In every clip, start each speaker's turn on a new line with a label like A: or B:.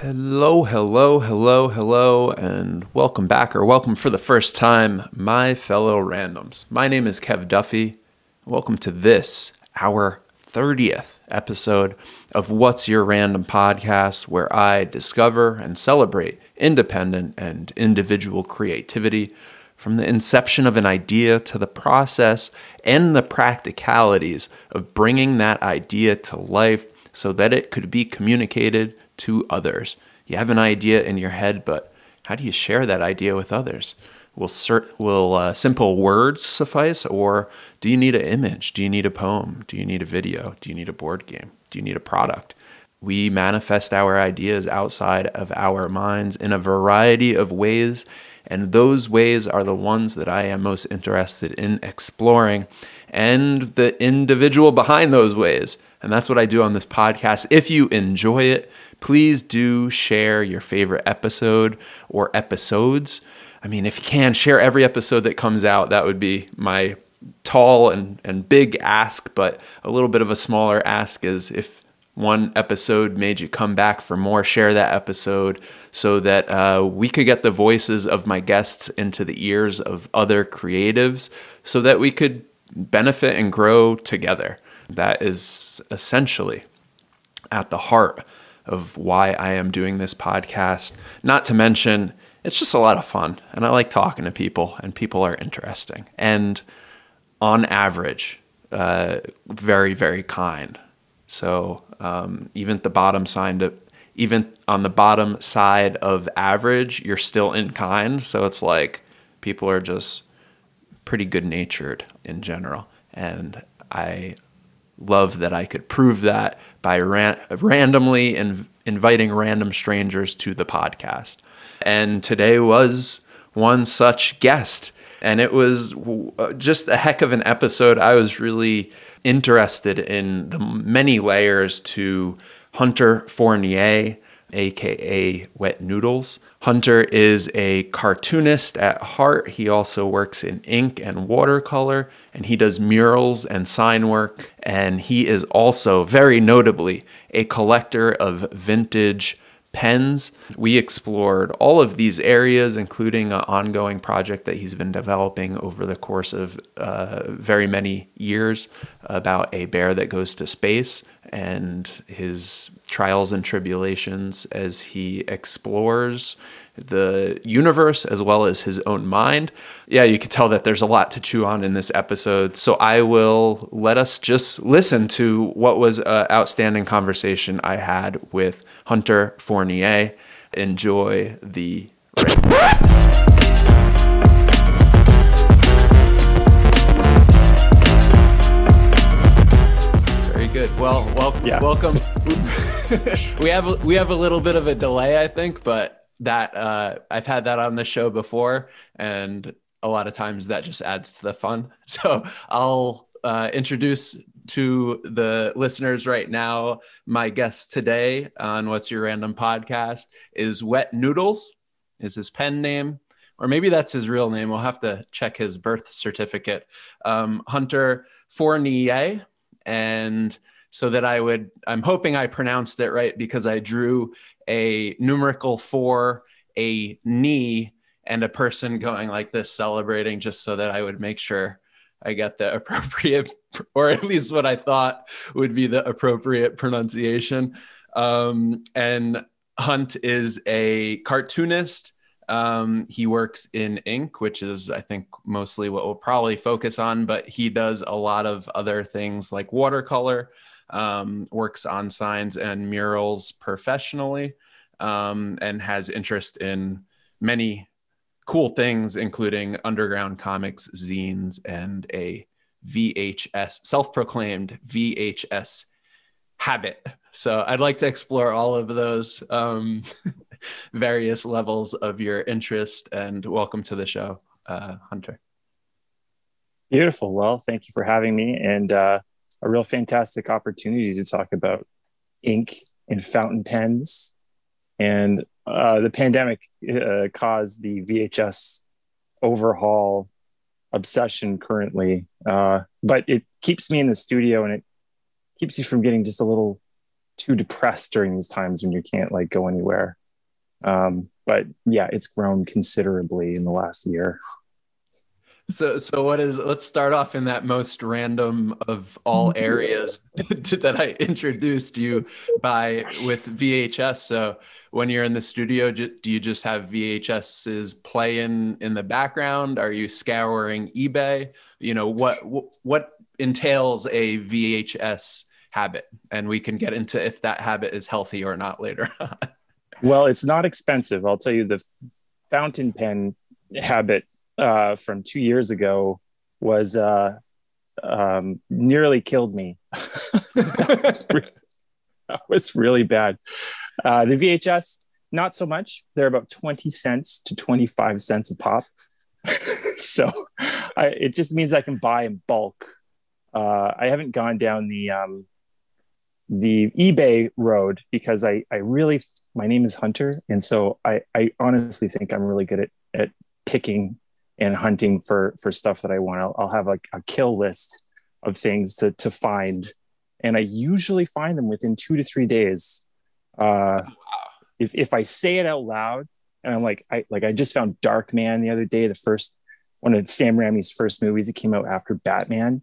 A: Hello, hello, hello, hello, and welcome back, or welcome for the first time, my fellow randoms. My name is Kev Duffy. Welcome to this, our 30th episode of What's Your Random Podcast, where I discover and celebrate independent and individual creativity from the inception of an idea to the process and the practicalities of bringing that idea to life so that it could be communicated to others. You have an idea in your head, but how do you share that idea with others? Will simple words suffice, or do you need an image? Do you need a poem? Do you need a video? Do you need a board game? Do you need a product? We manifest our ideas outside of our minds in a variety of ways, and those ways are the ones that I am most interested in exploring, and the individual behind those ways. And that's what I do on this podcast. If you enjoy it, please do share your favorite episode or episodes. I mean, if you can, share every episode that comes out. That would be my tall and big ask, but a little bit of a smaller ask is if one episode made you come back for more, share that episode so that we could get the voices of my guests into the ears of other creatives so that we could benefit and grow together. That is essentially at the heart of why I am doing this podcast. Not to mention, it's just a lot of fun, and I like talking to people, and people are interesting. And on average, very, very kind. So even on the bottom side of average, you're still in kind. So it's like people are just pretty good-natured in general, and I love that I could prove that by randomly inviting random strangers to the podcast. And today was one such guest, and it was just a heck of an episode. I was really interested in the many layers to Hunter Fournier, aka Wet Noodles. Hunter is a cartoonist at heart. He also works in ink and watercolor, and he does murals and sign work. And he is also, very notably, a collector of vintage pens. We explored all of these areas, including an ongoing project that he's been developing over the course of very many years about a bear that goes to space and his trials and tribulations as he explores the universe as well as his own mind. Yeah, you can tell that there's a lot to chew on in this episode. So I will let us just listen to what was an outstanding conversation I had with Hunter Fournier. Enjoy the Very good. Well, welcome. we have a little bit of a delay, I think, but that I've had that on the show before, and a lot of times that just adds to the fun. So I'll introduce to the listeners right now, my guest today on What's Your Random Podcast is Wet Noodles, is his pen name, or maybe that's his real name. We'll have to check his birth certificate. Hunter Fournier, and so that I'm hoping I pronounced it right because I drew a numerical 4, a knee, and a person going like this celebrating, just so that I would make sure I got the appropriate, or at least what I thought would be the appropriate pronunciation. And Hunt is a cartoonist. He works in ink, which is, I think, mostly what we'll probably focus on, but he does a lot of other things like watercolor, works on signs and murals professionally, and has interest in many cool things, including underground comics, zines, and a self-proclaimed VHS habit. So I'd like to explore all of those various levels of your interest, and welcome to the show, Hunter.
B: Beautiful. Well, thank you for having me, and a real fantastic opportunity to talk about ink and fountain pens. And the pandemic caused the VHS overhaul obsession currently, but it keeps me in the studio, and it keeps you from getting just a little too depressed during these times when you can't like go anywhere. But yeah, it's grown considerably in the last year.
A: So what is, let's start off in that most random of all areas that I introduced you by with VHS. So when you're in the studio, do you just have VHSs playing in the background? Are you scouring eBay? What entails a VHS habit? And we can get into if that habit is healthy or not later.
B: Well, it's not expensive. I'll tell you, the fountain pen habit from 2 years ago was nearly killed me. that was really bad. The VHS, not so much. They're about 20 cents to 25 cents a pop. So it just means I can buy in bulk. I haven't gone down the eBay road because I really, my name is Hunter. And so I honestly think I'm really good at picking and hunting for stuff that I want. I'll have a kill list of things to find. And I usually find them within 2 to 3 days. If I say it out loud and I'm like, I just found Dark Man the other day, one of Sam Raimi's first movies. It came out after Batman,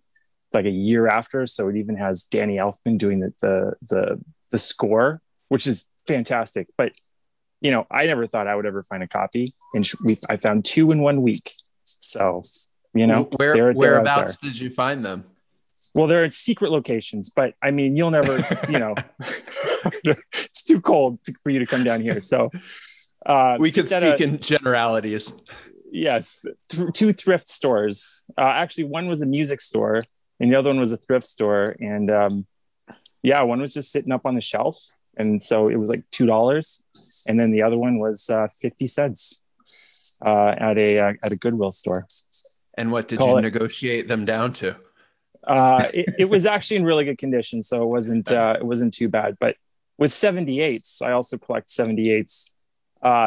B: like a year after. So it even has Danny Elfman doing the score, which is fantastic. But I never thought I would ever find a copy, and I found 2 in 1 week. So
A: whereabouts did you find them?
B: Well, they're in secret locations, but I mean, you'll never, it's too cold for you to come down here. So
A: we could speak in generalities.
B: Yes, 2 thrift stores. Actually, one was a music store, and the other one was a thrift store. And one was just sitting up on the shelf, and so it was like $2, and then the other one was 50 cents at a Goodwill store.
A: And what did you negotiate them down to?
B: It was actually in really good condition, so it wasn't too bad. But with 78s, I also collect 78s.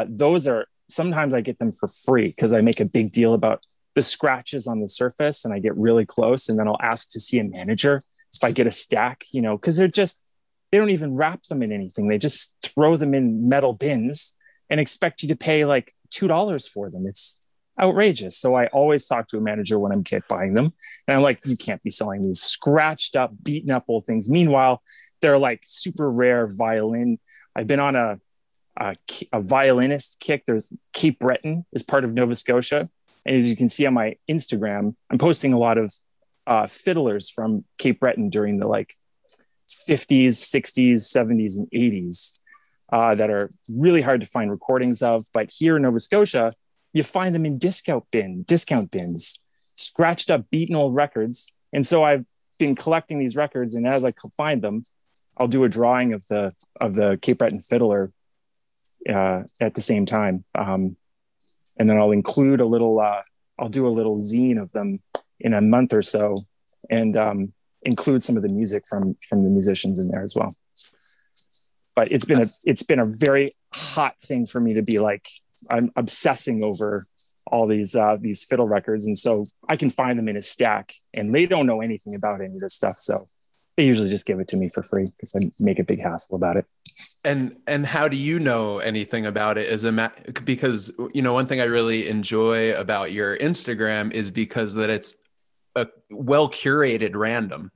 B: Those are, sometimes I get them for free because I make a big deal about the scratches on the surface, and I get really close, and then I'll ask to see a manager if I get a stack, because they don't even wrap them in anything. They just throw them in metal bins and expect you to pay like $2 for them. It's outrageous. So I always talk to a manager when I'm buying them, and I'm like, you can't be selling these scratched up, beaten up old things. Meanwhile, they're like super rare violin. I've been on a violinist kick. There's Cape Breton is part of Nova Scotia. And as you can see on my Instagram, I'm posting a lot of fiddlers from Cape Breton during the like 50s, 60s, 70s, and 80s that are really hard to find recordings of. But here in Nova Scotia, you find them in discount bins, scratched up, beaten old records. And so I've been collecting these records, and as I find them, I'll do a drawing of the Cape Breton fiddler at the same time. And then I'll include I'll do a little zine of them in a month or so, and include some of the music from the musicians in there as well. But it's been a very hot thing for me to be like, I'm obsessing over all these fiddle records. And so I can find them in a stack, and they don't know anything about any of this stuff. So they usually just give it to me for free because I make a big hassle about it.
A: And how do you know anything about it? Because one thing I really enjoy about your Instagram is because that it's a well curated random.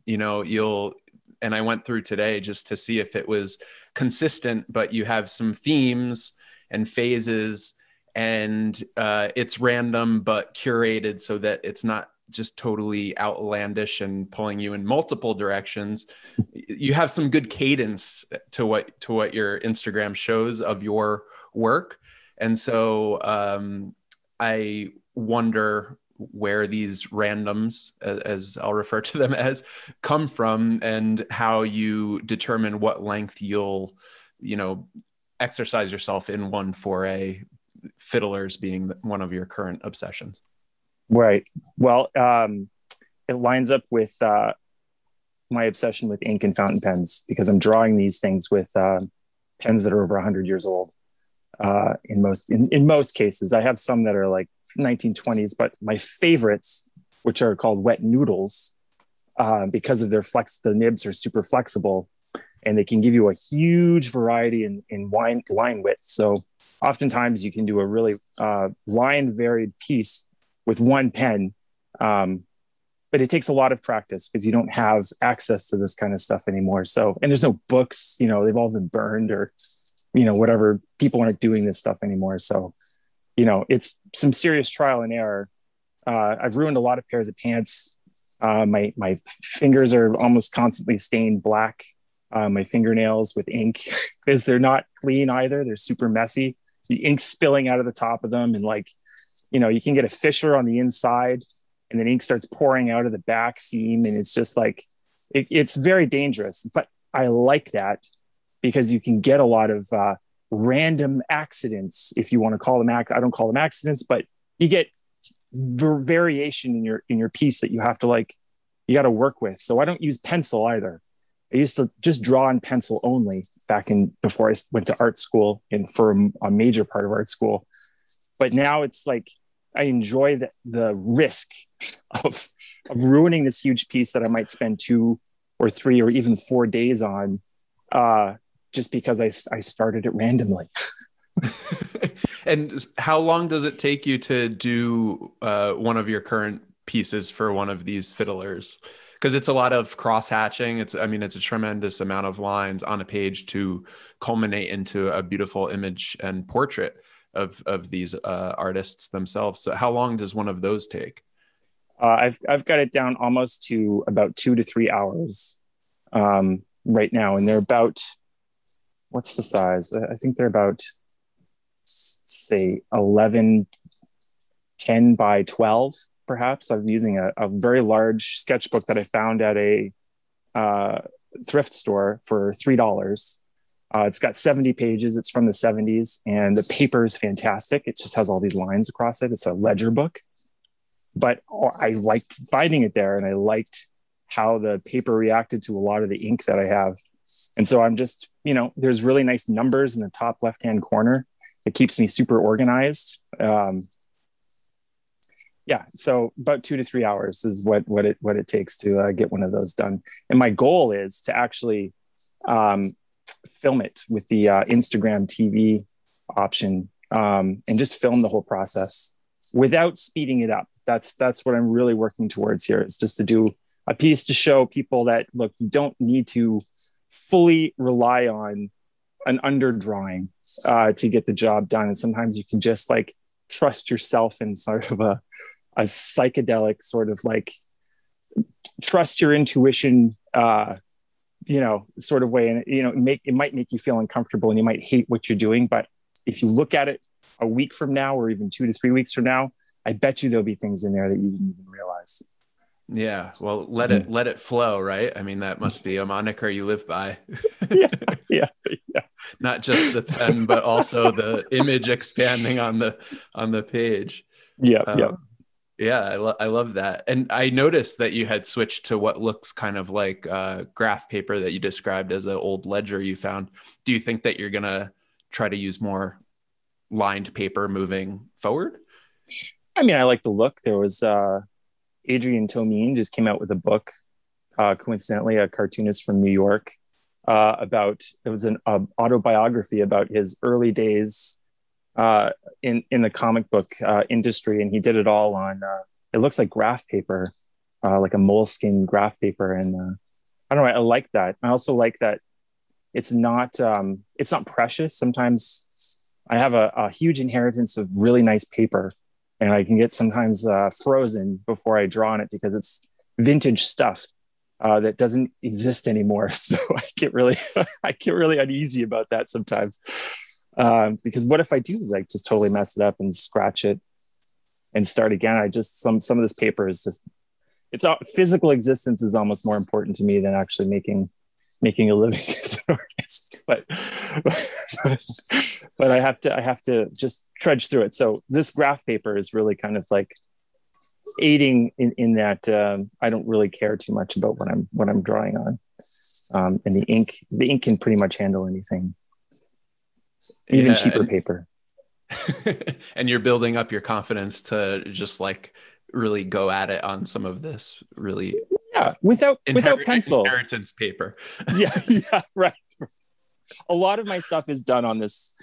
A: And I went through today just to see if it was consistent, but you have some themes and phases, and it's random but curated so that it's not just totally outlandish and pulling you in multiple directions. You have some good cadence to what your Instagram shows of your work. And so I wonder where these randoms, as I'll refer to them as, come from, and how you determine what length you'll, exercise yourself in one foray, fiddlers being one of your current obsessions.
B: Right. Well, it lines up with my obsession with ink and fountain pens, because I'm drawing these things with pens that are over 100 years old. In most cases, I have some that are like 1920s, but my favorites, which are called wet noodles, because of the nibs are super flexible. and they can give you a huge variety in line width. So oftentimes you can do a really line varied piece with one pen. But it takes a lot of practice because you don't have access to this kind of stuff anymore. So, and there's no books, they've all been burned or, whatever. People aren't doing this stuff anymore. So, it's some serious trial and error. I've ruined a lot of pairs of pants. My fingers are almost constantly stained black. My fingernails with ink because they're not clean either. They're super messy. The ink spilling out of the top of them, and you can get a fissure on the inside, and then ink starts pouring out of the back seam, and it's just like it's very dangerous. But I like that because you can get a lot of random accidents, if you want to call them. I don't call them accidents, but you get variation in your piece that you have to you got to work with. So I don't use pencil either. I used to just draw in pencil only before I went to art school and for a major part of art school. But now it's like I enjoy the risk of ruining this huge piece that I might spend 2 or 3 or even 4 days on, just because I started it randomly.
A: And how long does it take you to do one of your current pieces for one of these fiddlers? Because it's a lot of cross hatching. It's a tremendous amount of lines on a page to culminate into a beautiful image and portrait of these artists themselves. So how long does one of those take?
B: I've got it down almost to about 2 to 3 hours right now, and they're about, what's the size? I think they're about, say, 11, 10 by 12, perhaps. I'm using a very large sketchbook that I found at a thrift store for $3. It's got 70 pages. It's from the 70s, and the paper is fantastic. It just has all these lines across it. It's a ledger book. But I liked finding it there, and I liked how the paper reacted to a lot of the ink that I have. And so I'm just, there's really nice numbers in the top left-hand corner. It keeps me super organized. Yeah, so about 2 to 3 hours is what it takes to get one of those done. And my goal is to actually film it with the Instagram TV option, and just film the whole process without speeding it up. That's what I'm really working towards here, is just to do a piece to show people that, look, you don't need to fully rely on an underdrawing to get the job done. And sometimes you can just trust yourself in sort of a psychedelic sort of trust your intuition, sort of way. And, it might make you feel uncomfortable and you might hate what you're doing. But if you look at it a week from now, or even 2 to 3 weeks from now, I bet you there'll be things in there that you didn't even realize.
A: Yeah. Well, let it flow, right? I mean, that must be a moniker you live by.
B: Yeah.
A: Not just the pen, but also the image expanding on the page.
B: Yeah.
A: Yeah, I love that. And I noticed that you had switched to what looks kind of like graph paper that you described as an old ledger you found. Do you think that you're going to try to use more lined paper moving forward?
B: I mean, I like the look. There was Adrian Tomine just came out with a book, coincidentally, a cartoonist from New York, it was an autobiography about his early days in the comic book industry, and he did it all on it looks like graph paper, like a moleskin graph paper. And I don't know, I like that. I also like that it's not precious. Sometimes I have a huge inheritance of really nice paper, and I can get sometimes frozen before I draw on it because it's vintage stuff that doesn't exist anymore. So I get really uneasy about that sometimes. Because what if I do just totally mess it up and scratch it and start again? Some of this paper is just, physical existence is almost more important to me than actually making a living as an artist. But I have to just trudge through it. So this graph paper is really kind of aiding in that. I don't really care too much about what I'm drawing on. And the ink can pretty much handle anything. Even cheaper paper.
A: And you're building up your confidence to just really go at it on some of this really.
B: Yeah, without pencil.
A: Inheritance paper.
B: Yeah, yeah, right. A lot of my stuff is done on this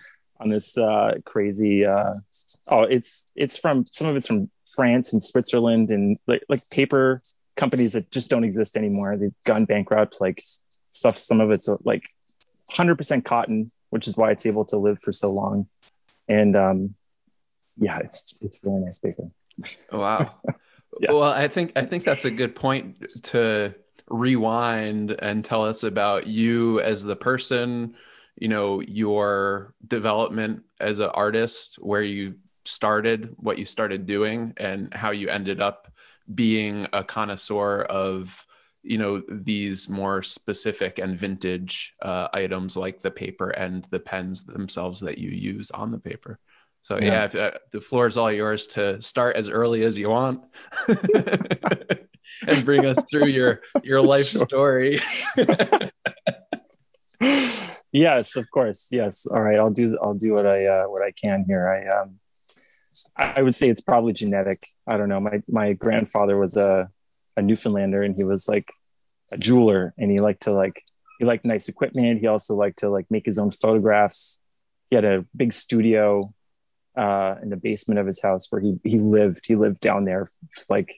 B: crazy it's from some of it's from France and Switzerland, and like paper companies that just don't exist anymore. They've gone bankrupt. Like stuff, some of it's like 100% cotton, which is why it's able to live for so long. And yeah, it's really nice paper.
A: Wow.
B: Yeah.
A: Well, I think that's a good point to rewind and tell us about you as the person, your development as an artist, where you started, what you started doing, and how you ended up being a connoisseur of, these more specific and vintage items like the paper and the pens themselves that you use on the paper. So yeah, if, the floor is all yours to start as early as you want and bring us through your life story.
B: Yes, of course. Yes. All right. I'll do what I can here. I would say it's probably genetic. I don't know. My grandfather was a Newfoundlander, and he was like a jeweler, and he liked nice equipment. He also liked to like make his own photographs. He had a big studio in the basement of his house where he lived down there like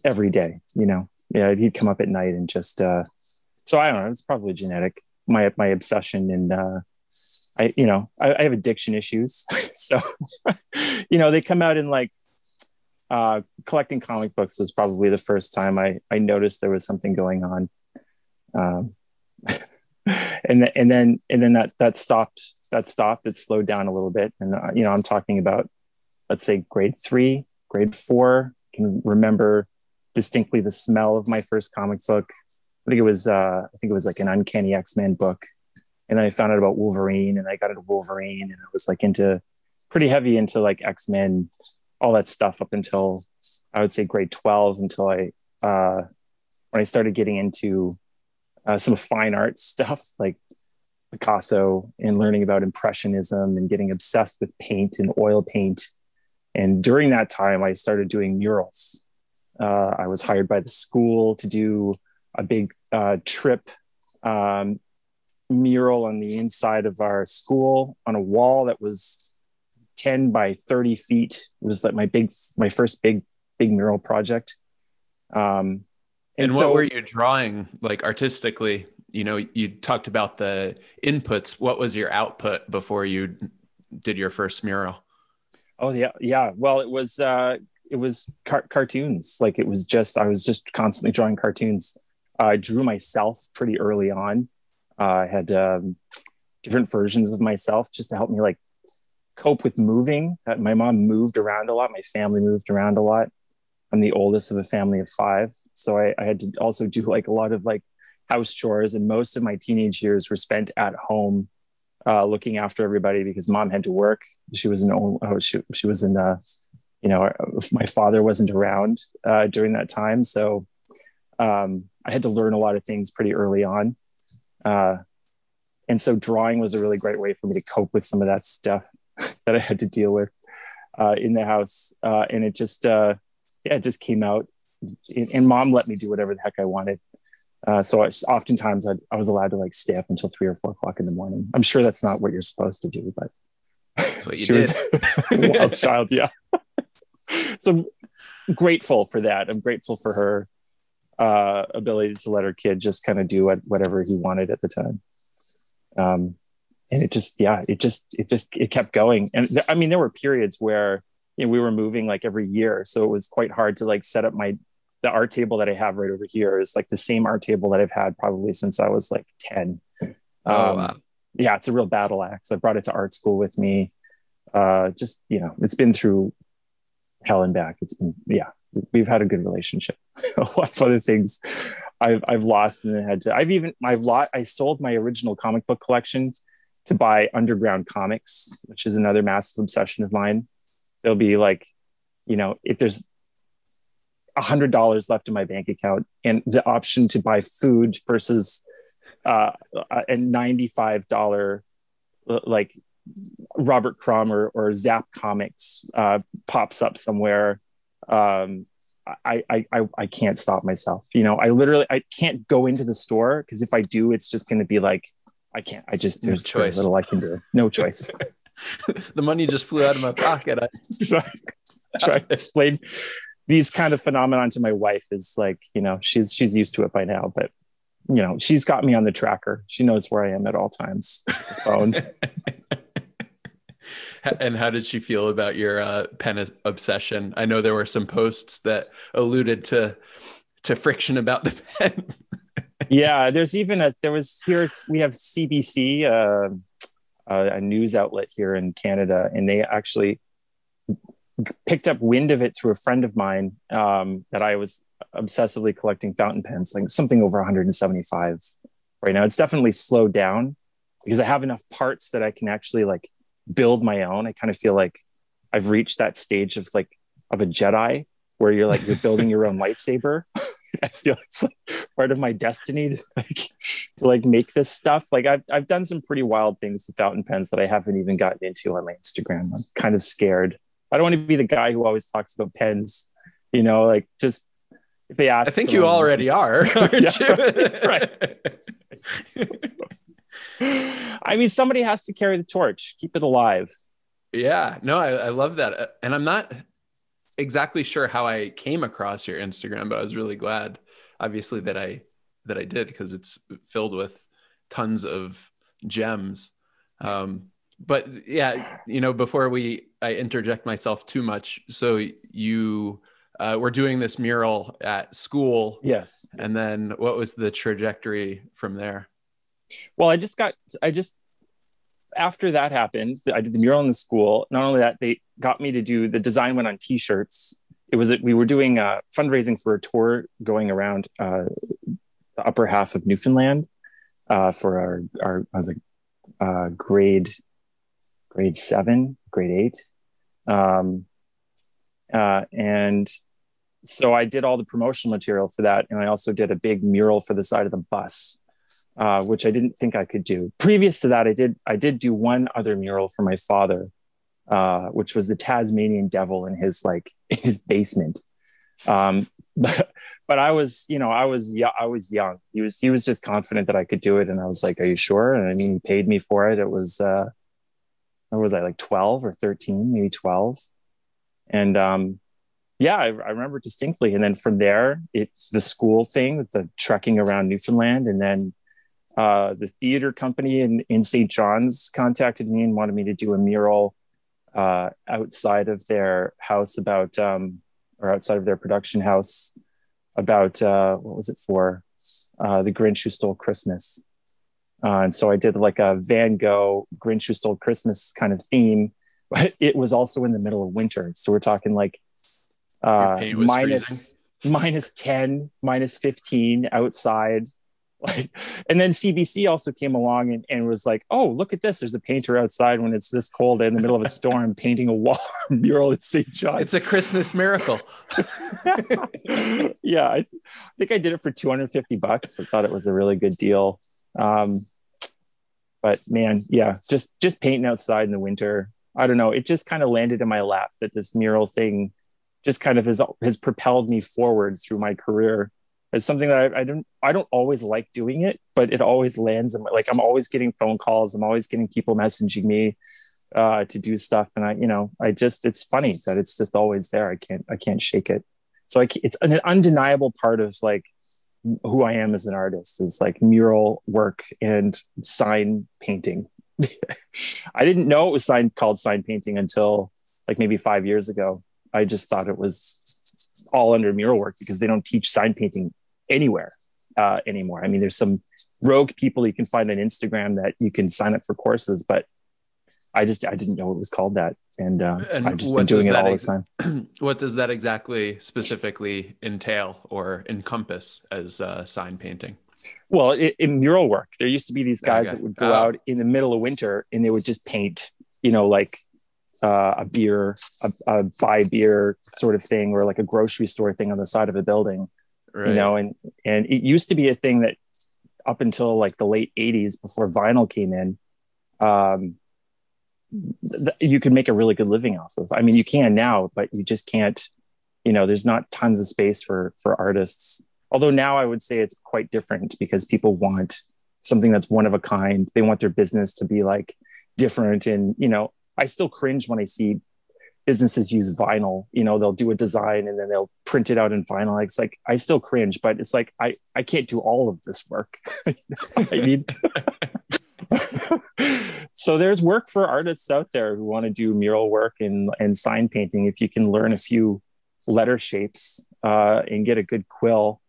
B: every day, Yeah, he'd come up at night and just so I don't know, it's probably genetic. My obsession, and I have addiction issues. So they come out in like collecting comic books was probably the first time I noticed there was something going on. And then that stopped. It slowed down a little bit. And, I'm talking about, let's say grade 3, grade 4. I can remember distinctly the smell of my first comic book. I think it was like an Uncanny X-Men book. And then I found out about Wolverine, and I got into Wolverine, and I was like pretty heavy into like X-Men, all that stuff up until I would say grade 12, until when I started getting into some fine art stuff like Picasso, and learning about Impressionism and getting obsessed with paint and oil paint. And during that time, I started doing murals. I was hired by the school to do a big trip mural on the inside of our school on a wall that was 10 by 30 feet. It was like my first big mural project.
A: And what were you drawing, like artistically? You talked about the inputs. What was your output before you did your first mural?
B: Oh yeah. Well, it was cartoons. Like I was just constantly drawing cartoons. I drew myself pretty early on. I had different versions of myself just to help me like cope with moving. My mom moved around a lot. My family moved around a lot. I'm the oldest of a family of 5. So I had to also do like a lot of like house chores, and most of my teenage years were spent at home looking after everybody because mom had to work. She was my father wasn't around during that time. So I had to learn a lot of things pretty early on. And so drawing was a really great way for me to cope with some of that stuff that I had to deal with in the house. And it just came out, and mom let me do whatever the heck I wanted. So oftentimes I was allowed to like stay up until 3 or 4 o'clock in the morning. I'm sure that's not what you're supposed to do, but
A: that's what you did.
B: Was a wild child. Yeah. So I'm grateful for that. I'm grateful for her ability to let her kid just kind of do whatever he wanted at the time. And it kept going. And there were periods where we were moving like every year, so it was quite hard to like set up the art table that I have right over here is like the same art table that I've had probably since I was like 10.
A: Wow.
B: Yeah, it's a real battle axe. I brought it to art school with me. It's been through hell and back. We've had a good relationship. A lot of other things I've lost and then had to, I sold my original comic book collection to buy Underground Comics, which is another massive obsession of mine. There'll be like, if there's $100 left in my bank account and the option to buy food versus a $95 like Robert Crumb or Zap Comics pops up somewhere, I can't stop myself. You know, I can't go into the store because if I do, it's just going to be like, I can't, I just,
A: No
B: there's very
A: choice.
B: little I can do. No choice.
A: The money just flew out of my pocket.
B: So I try to explain these kind of phenomenon to my wife is like, you know, she's used to it by now, but you know, she's got me on the tracker. She knows where I am at all times. The phone.
A: And how did she feel about your pen obsession? I know there were some posts that alluded to friction about the pens.
B: Yeah, there's even we have CBC, a news outlet here in Canada, and they actually picked up wind of it through a friend of mine, that I was obsessively collecting fountain pens, like something over 175 right now. It's definitely slowed down because I have enough parts that I can actually like build my own. I kind of feel like I've reached that stage of a Jedi where you're building your own lightsaber. I feel it's like part of my destiny to make this stuff. Like I've done some pretty wild things to fountain pens that I haven't even gotten into on my Instagram. I'm kind of scared. I don't want to be the guy who always talks about pens, you know, like just if they ask.
A: I think you already are. Aren't you?
B: Right. I mean, somebody has to carry the torch, keep it alive.
A: Yeah, no, I love that. And I'm not exactly sure how I came across your Instagram, but I was really glad, obviously, that I did, because it's filled with tons of gems. But yeah, you know, before I interject myself too much. So you were doing this mural at school.
B: Yes.
A: And then what was the trajectory from there?
B: Well, after that happened, I did the mural in the school. Not only that, they got me to do the design went on t-shirts. We were doing fundraising for a tour going around the upper half of Newfoundland for our I was like grade 7, grade 8. And so I did all the promotional material for that. And I also did a big mural for the side of the bus, which I didn't think I could do. Previous to that, I did do one other mural for my father, which was the Tasmanian devil in his basement. But I was young. He was just confident that I could do it. And I was like, are you sure? And I mean, he paid me for it. It was, or was I like 12 or 13, maybe 12. And, yeah, I remember distinctly. And then from there, it's the school thing with the trekking around Newfoundland. And then the theater company in St. John's contacted me and wanted me to do a mural outside of their house or outside of their production house about, what was it for? The Grinch Who Stole Christmas. And so I did like a Van Gogh Grinch Who Stole Christmas kind of theme, but it was also in the middle of winter. So we're talking like minus 10, minus 15 outside. And then CBC also came along and was like, oh, look at this. There's a painter outside when it's this cold in the middle of a storm painting a wall mural at St. John.
A: It's a Christmas miracle.
B: Yeah, I think I did it for $250. I thought it was a really good deal. But man, yeah, just painting outside in the winter. I don't know. It just kind of landed in my lap that this mural thing just kind of has propelled me forward through my career. It's something that I don't always like doing it, but it always lands. I'm always getting phone calls. I'm always getting people messaging me to do stuff. And it's funny that it's just always there. I can't shake it. So it's an undeniable part of like who I am as an artist is like mural work and sign painting. I didn't know it was called sign painting until like maybe 5 years ago. I just thought it was all under mural work because they don't teach sign painting anywhere anymore. I mean, there's some rogue people you can find on Instagram that you can sign up for courses, but I didn't know it was called that. And I've just been doing it all the time.
A: What does that exactly specifically entail or encompass as sign painting?
B: Well, in mural work, there used to be these guys that would go out in the middle of winter and they would just paint, like a buy beer sort of thing, or like a grocery store thing on the side of a building, right. And it used to be a thing that up until like the late 80s before vinyl came in, you could make a really good living off of. I mean, you can now, but you just can't there's not tons of space for artists. Although now I would say it's quite different because people want something that's one of a kind. They want their business to be like different. And, I still cringe when I see businesses use vinyl. They'll do a design and then they'll print it out in vinyl. It's like, I still cringe, but it's like, I can't do all of this work. I need. So there's work for artists out there who want to do mural work and sign painting. If you can learn a few letter shapes and get a good quill,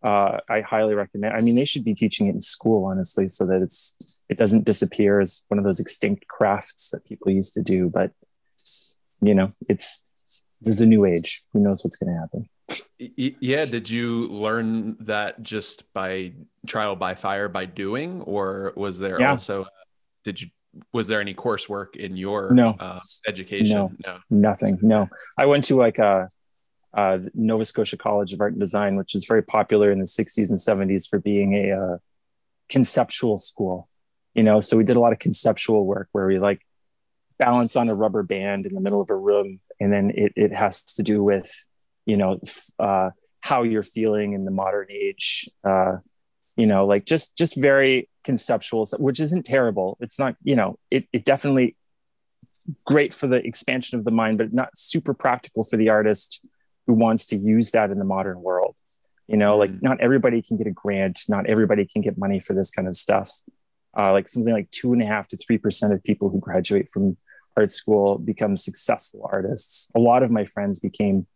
B: I highly recommend. I mean, they should be teaching it in school, honestly, so that it doesn't disappear as one of those extinct crafts that people used to do. But this is a new age. Who knows what's going to happen?
A: Yeah. Did you learn that just by trial by fire by doing, or was there
B: Yeah.
A: also, was there any coursework in your
B: No.
A: education?
B: No, nothing. No, I went to like Nova Scotia College of Art and Design, which is very popular in the 60s and 70s for being a conceptual school. So we did a lot of conceptual work where we like balance on a rubber band in the middle of a room, and then it has to do with how you're feeling in the modern age. Like just very conceptual, which isn't terrible. It's not, it definitely great for the expansion of the mind, but not super practical for the artist who wants to use that in the modern world. Like not everybody can get a grant. Not everybody can get money for this kind of stuff. Like something like 2.5 to 3% of people who graduate from art school become successful artists. A lot of my friends became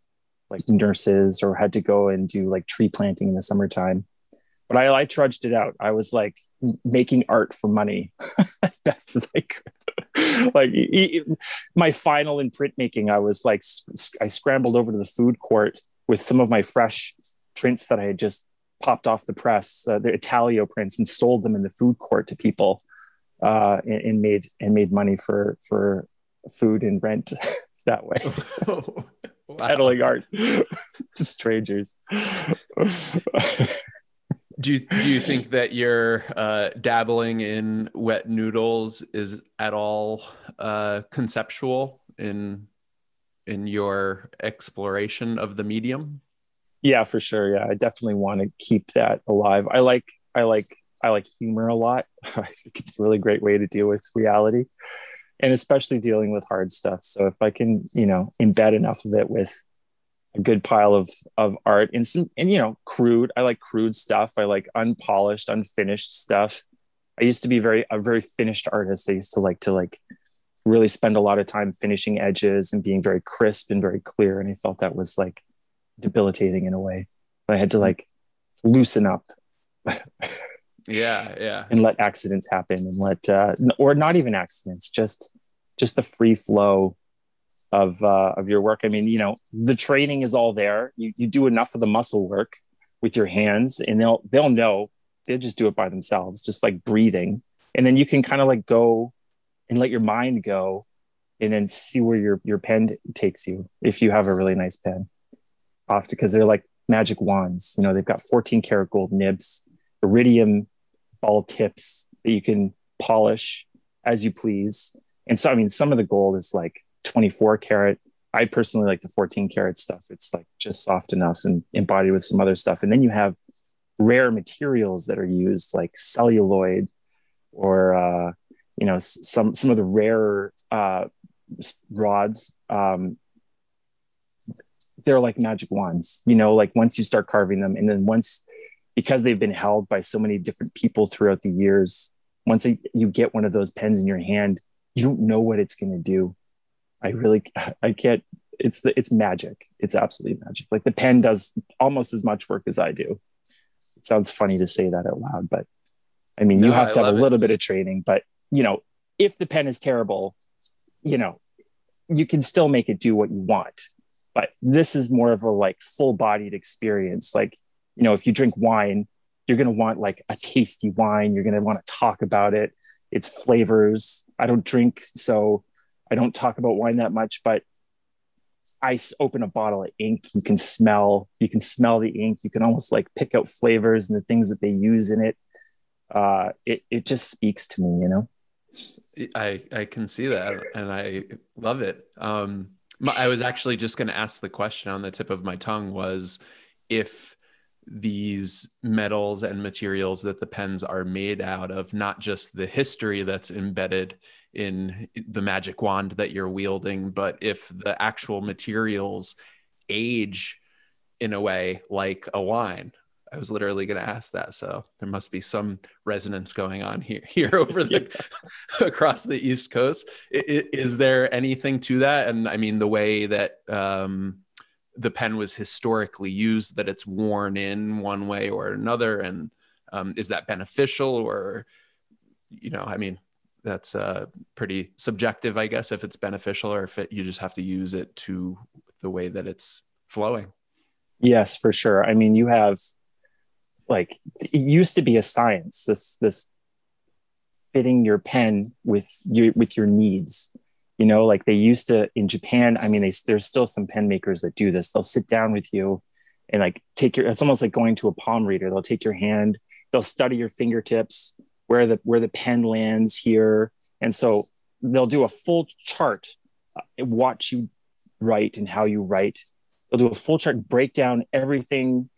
B: like nurses or had to go and do like tree planting in the summertime. But I trudged it out. I was like making art for money as best as I could. Like my final in printmaking, I was like, I scrambled over to the food court with some of my fresh prints that I had just popped off the press, the Italio prints, and sold them in the food court to people, and made money for food and rent that way.
A: Wow.
B: Peddling art to strangers.
A: Do you think that your dabbling in wet noodles is at all conceptual in your exploration of the medium?
B: Yeah, for sure. Yeah, I definitely want to keep that alive. I like humor a lot. I think it's a really great way to deal with reality, and especially dealing with hard stuff. So if I can, embed enough of it with a good pile of art and crude. I like crude stuff. I like unpolished, unfinished stuff. I used to be a very finished artist. I used to like really spend a lot of time finishing edges and being very crisp and very clear. And I felt that was like debilitating in a way. But I had to like loosen up.
A: Yeah.
B: And let accidents happen and or not even accidents, just the free flow of your work. I mean, the training is all there. You do enough of the muscle work with your hands, and they'll know. They'll just do it by themselves, just like breathing. And then you can kind of like go and let your mind go, and then see where your pen takes you. If you have a really nice pen, often because they're like magic wands. They've got 14 karat gold nibs, iridium ball tips that you can polish as you please. And so, I mean, some of the gold is like 24 karat. I personally like the 14 karat stuff. It's like just soft enough and embodied with some other stuff. And then you have rare materials that are used, like celluloid or some of the rarer rods. They're like magic wands, like once you start carving them, and then because they've been held by so many different people throughout the years, once you get one of those pens in your hand, you don't know what it's going to do. I can't, it's magic. It's absolutely magic. Like the pen does almost as much work as I do. It sounds funny to say that out loud, but I mean, you have to have a little bit of training, but if the pen is terrible, you can still make it do what you want. But this is more of a like full bodied experience. Like, if you drink wine, you're going to want like a tasty wine. You're going to want to talk about it, its flavors. I don't drink, so I don't talk about wine that much, but I open a bottle of ink. You can smell the ink. You can almost like pick out flavors and the things that they use in it. It just speaks to me,
A: I can see that, and I love it. I was actually just going to ask the question on the tip of my tongue was if these metals and materials that the pens are made out of, not just the history that's embedded in the magic wand that you're wielding, but if the actual materials age in a way like a wine. I was literally going to ask that. So there must be some resonance going on here over the across the East Coast. Is there anything to that? And I mean, the way that the pen was historically used, that it's worn in one way or another, and is that beneficial? Or, I mean, that's pretty subjective, I guess, if it's beneficial or if you just have to use it to the way that it's flowing.
B: Yes, for sure. I mean, you have like it used to be a science. This fitting your pen with your needs. Like they used to in Japan. I mean, there's still some pen makers that do this. They'll sit down with you and like it's almost like going to a palm reader. They'll take your hand, they'll study your fingertips, where the pen lands here. And so they'll do a full chart, watch you write and how you write. They'll do a full chart, break down everything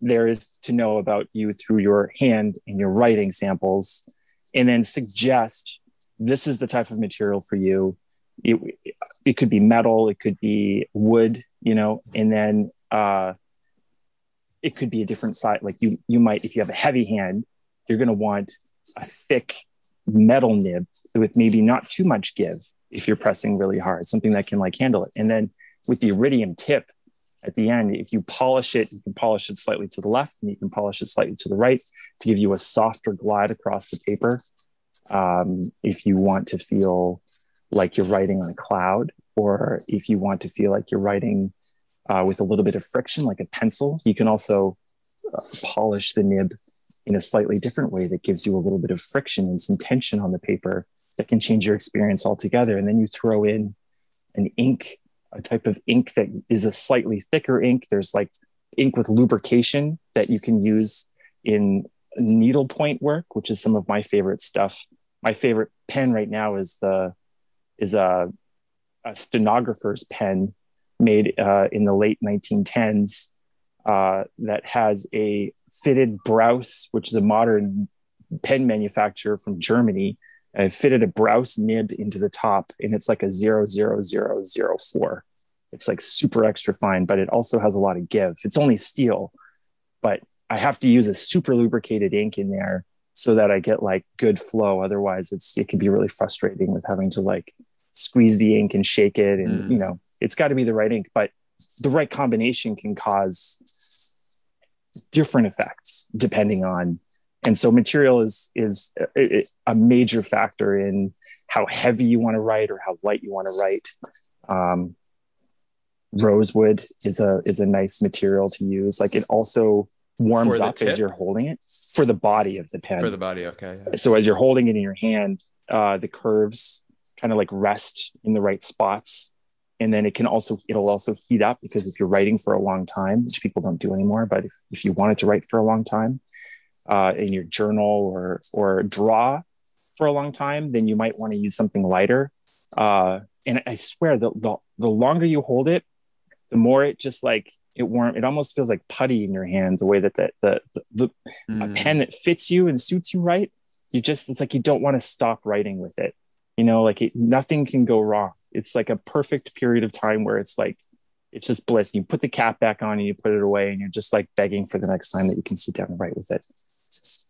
B: there is to know about you through your hand and your writing samples, and then suggest this is the type of material for you. It could be metal, it could be wood, and then it could be a different size. Like you might, if you have a heavy hand, you're going to want a thick metal nib with maybe not too much give if you're pressing really hard, something that can like handle it. And then with the iridium tip at the end, if you polish it, you can polish it slightly to the left and you can polish it slightly to the right to give you a softer glide across the paper. If you want to feel like you're writing on a cloud, or if you want to feel like you're writing with a little bit of friction, like a pencil, you can also polish the nib in a slightly different way that gives you a little bit of friction and some tension on the paper that can change your experience altogether. And then you throw in an ink, a type of ink that is a slightly thicker ink. There's like ink with lubrication that you can use in needlepoint work, which is some of my favorite stuff. My favorite pen right now is a stenographer's pen made in the late 1910s that has a fitted Brause, which is a modern pen manufacturer from Germany. I fitted a Brause nib into the top, and it's like a 00004. It's like super extra fine, but it also has a lot of give. It's only steel, but I have to use a super lubricated ink in there so that I get like good flow. Otherwise, it can be really frustrating with having to like squeeze the ink and shake it, and it's got to be the right ink, but the right combination can cause different effects depending on. And so material is a major factor in how heavy you want to write or how light you want to write. Rosewood is a nice material to use. Like it also warms up as you're holding it for the body of the pen.
A: For the body, okay. Yeah.
B: So as you're holding it in your hand, the curves kind of like rest in the right spots. And then it'll also heat up, because if you're writing for a long time, which people don't do anymore, but if you wanted to write for a long time, in your journal or draw for a long time, then you might want to use something lighter. And I swear the longer you hold it, the more it just like it almost feels like putty in your hand, the way that a pen that fits you and suits you right. It's like you don't want to stop writing with it. Nothing can go wrong. It's like a perfect period of time where it's like, it's just bliss. You put the cap back on and you put it away, and you're just like begging for the next time that you can sit down and write with it.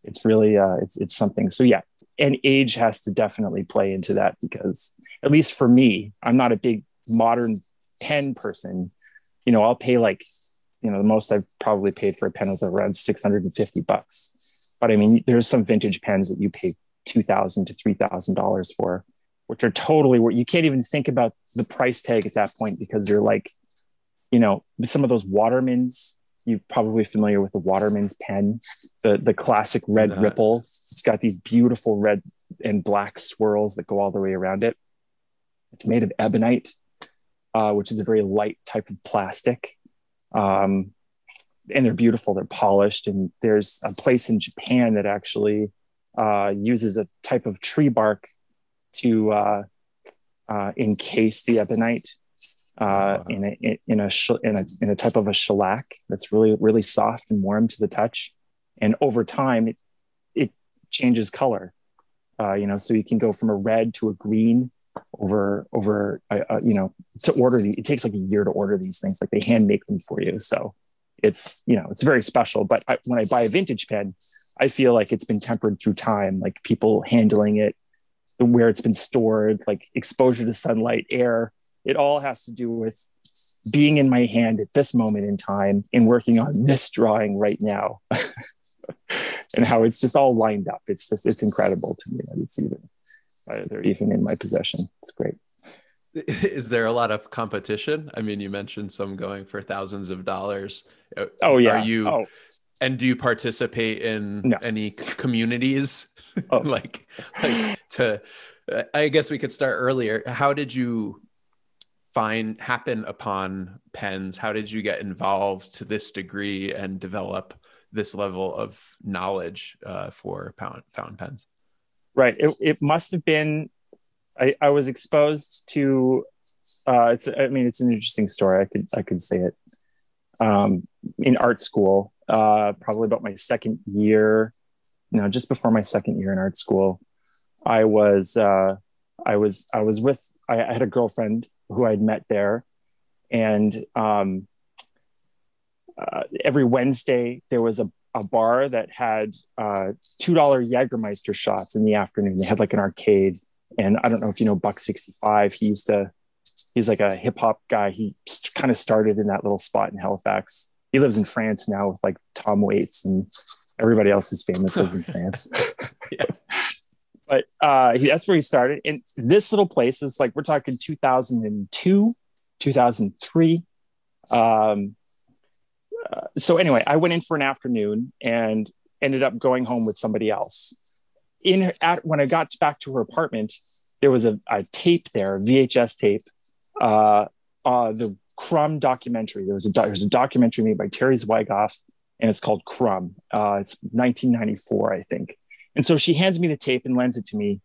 B: It's really, it's something. So yeah. And age has to definitely play into that, because at least for me, I'm not a big modern pen person. I'll pay like, the most I've probably paid for a pen is around $650. But I mean, there's some vintage pens that you pay $2,000 to $3,000 for, which are totally where you can't even think about the price tag at that point, because you're like, some of those Watermans, you're probably familiar with the Waterman's pen, the classic red ripple. It's got these beautiful red and black swirls that go all the way around it. It's made of ebonite, which is a very light type of plastic. And they're beautiful. They're polished. And there's a place in Japan that actually uses a type of tree bark to encase the ebonite.
A: Oh, wow.
B: in a type of a shellac that's really really soft and warm to the touch, and over time it changes color. So you can go from a red to a green to order these. It takes like a year to order these things. Like they hand make them for you. So it's very special. But when I buy a vintage pen, I feel like it's been tempered through time, like people handling it, where it's been stored, like exposure to sunlight, air. It all has to do with being in my hand at this moment in time and working on this drawing right now. And how it's just all lined up. It's incredible to me that they're even in my possession. It's great.
A: Is there a lot of competition? I mean, you mentioned some going for thousands of dollars.
B: Oh
A: Are
B: yeah.
A: you,
B: Oh
A: and do you participate in
B: no.
A: any communities?
B: Oh
A: like to, I guess we could start earlier. How did you happen upon pens? How did you get involved to this degree and develop this level of knowledge for fountain pens?
B: right. It must have been. I was exposed to. It's an interesting story. I could say it. In art school, probably about my second year. No, just before my second year in art school, I was I had a girlfriend who I'd met there, and every Wednesday there was a bar that had $2 Jägermeister shots in the afternoon. They had like an arcade, and I don't know if you know Buck 65. He's like a hip hop guy. He kind of started in that little spot in Halifax. He lives in France now with like Tom Waits and everybody else who's famous lives in France.
A: Yeah.
B: But that's where he started. And this little place is like, we're talking 2002, 2003. So anyway, I went in for an afternoon and ended up going home with somebody else. When I got back to her apartment, there was a tape there, a VHS tape, the Crumb documentary. There was a documentary made by Terry Zwigoff, and it's called Crumb. It's 1994, I think. And so she hands me the tape and lends it to me.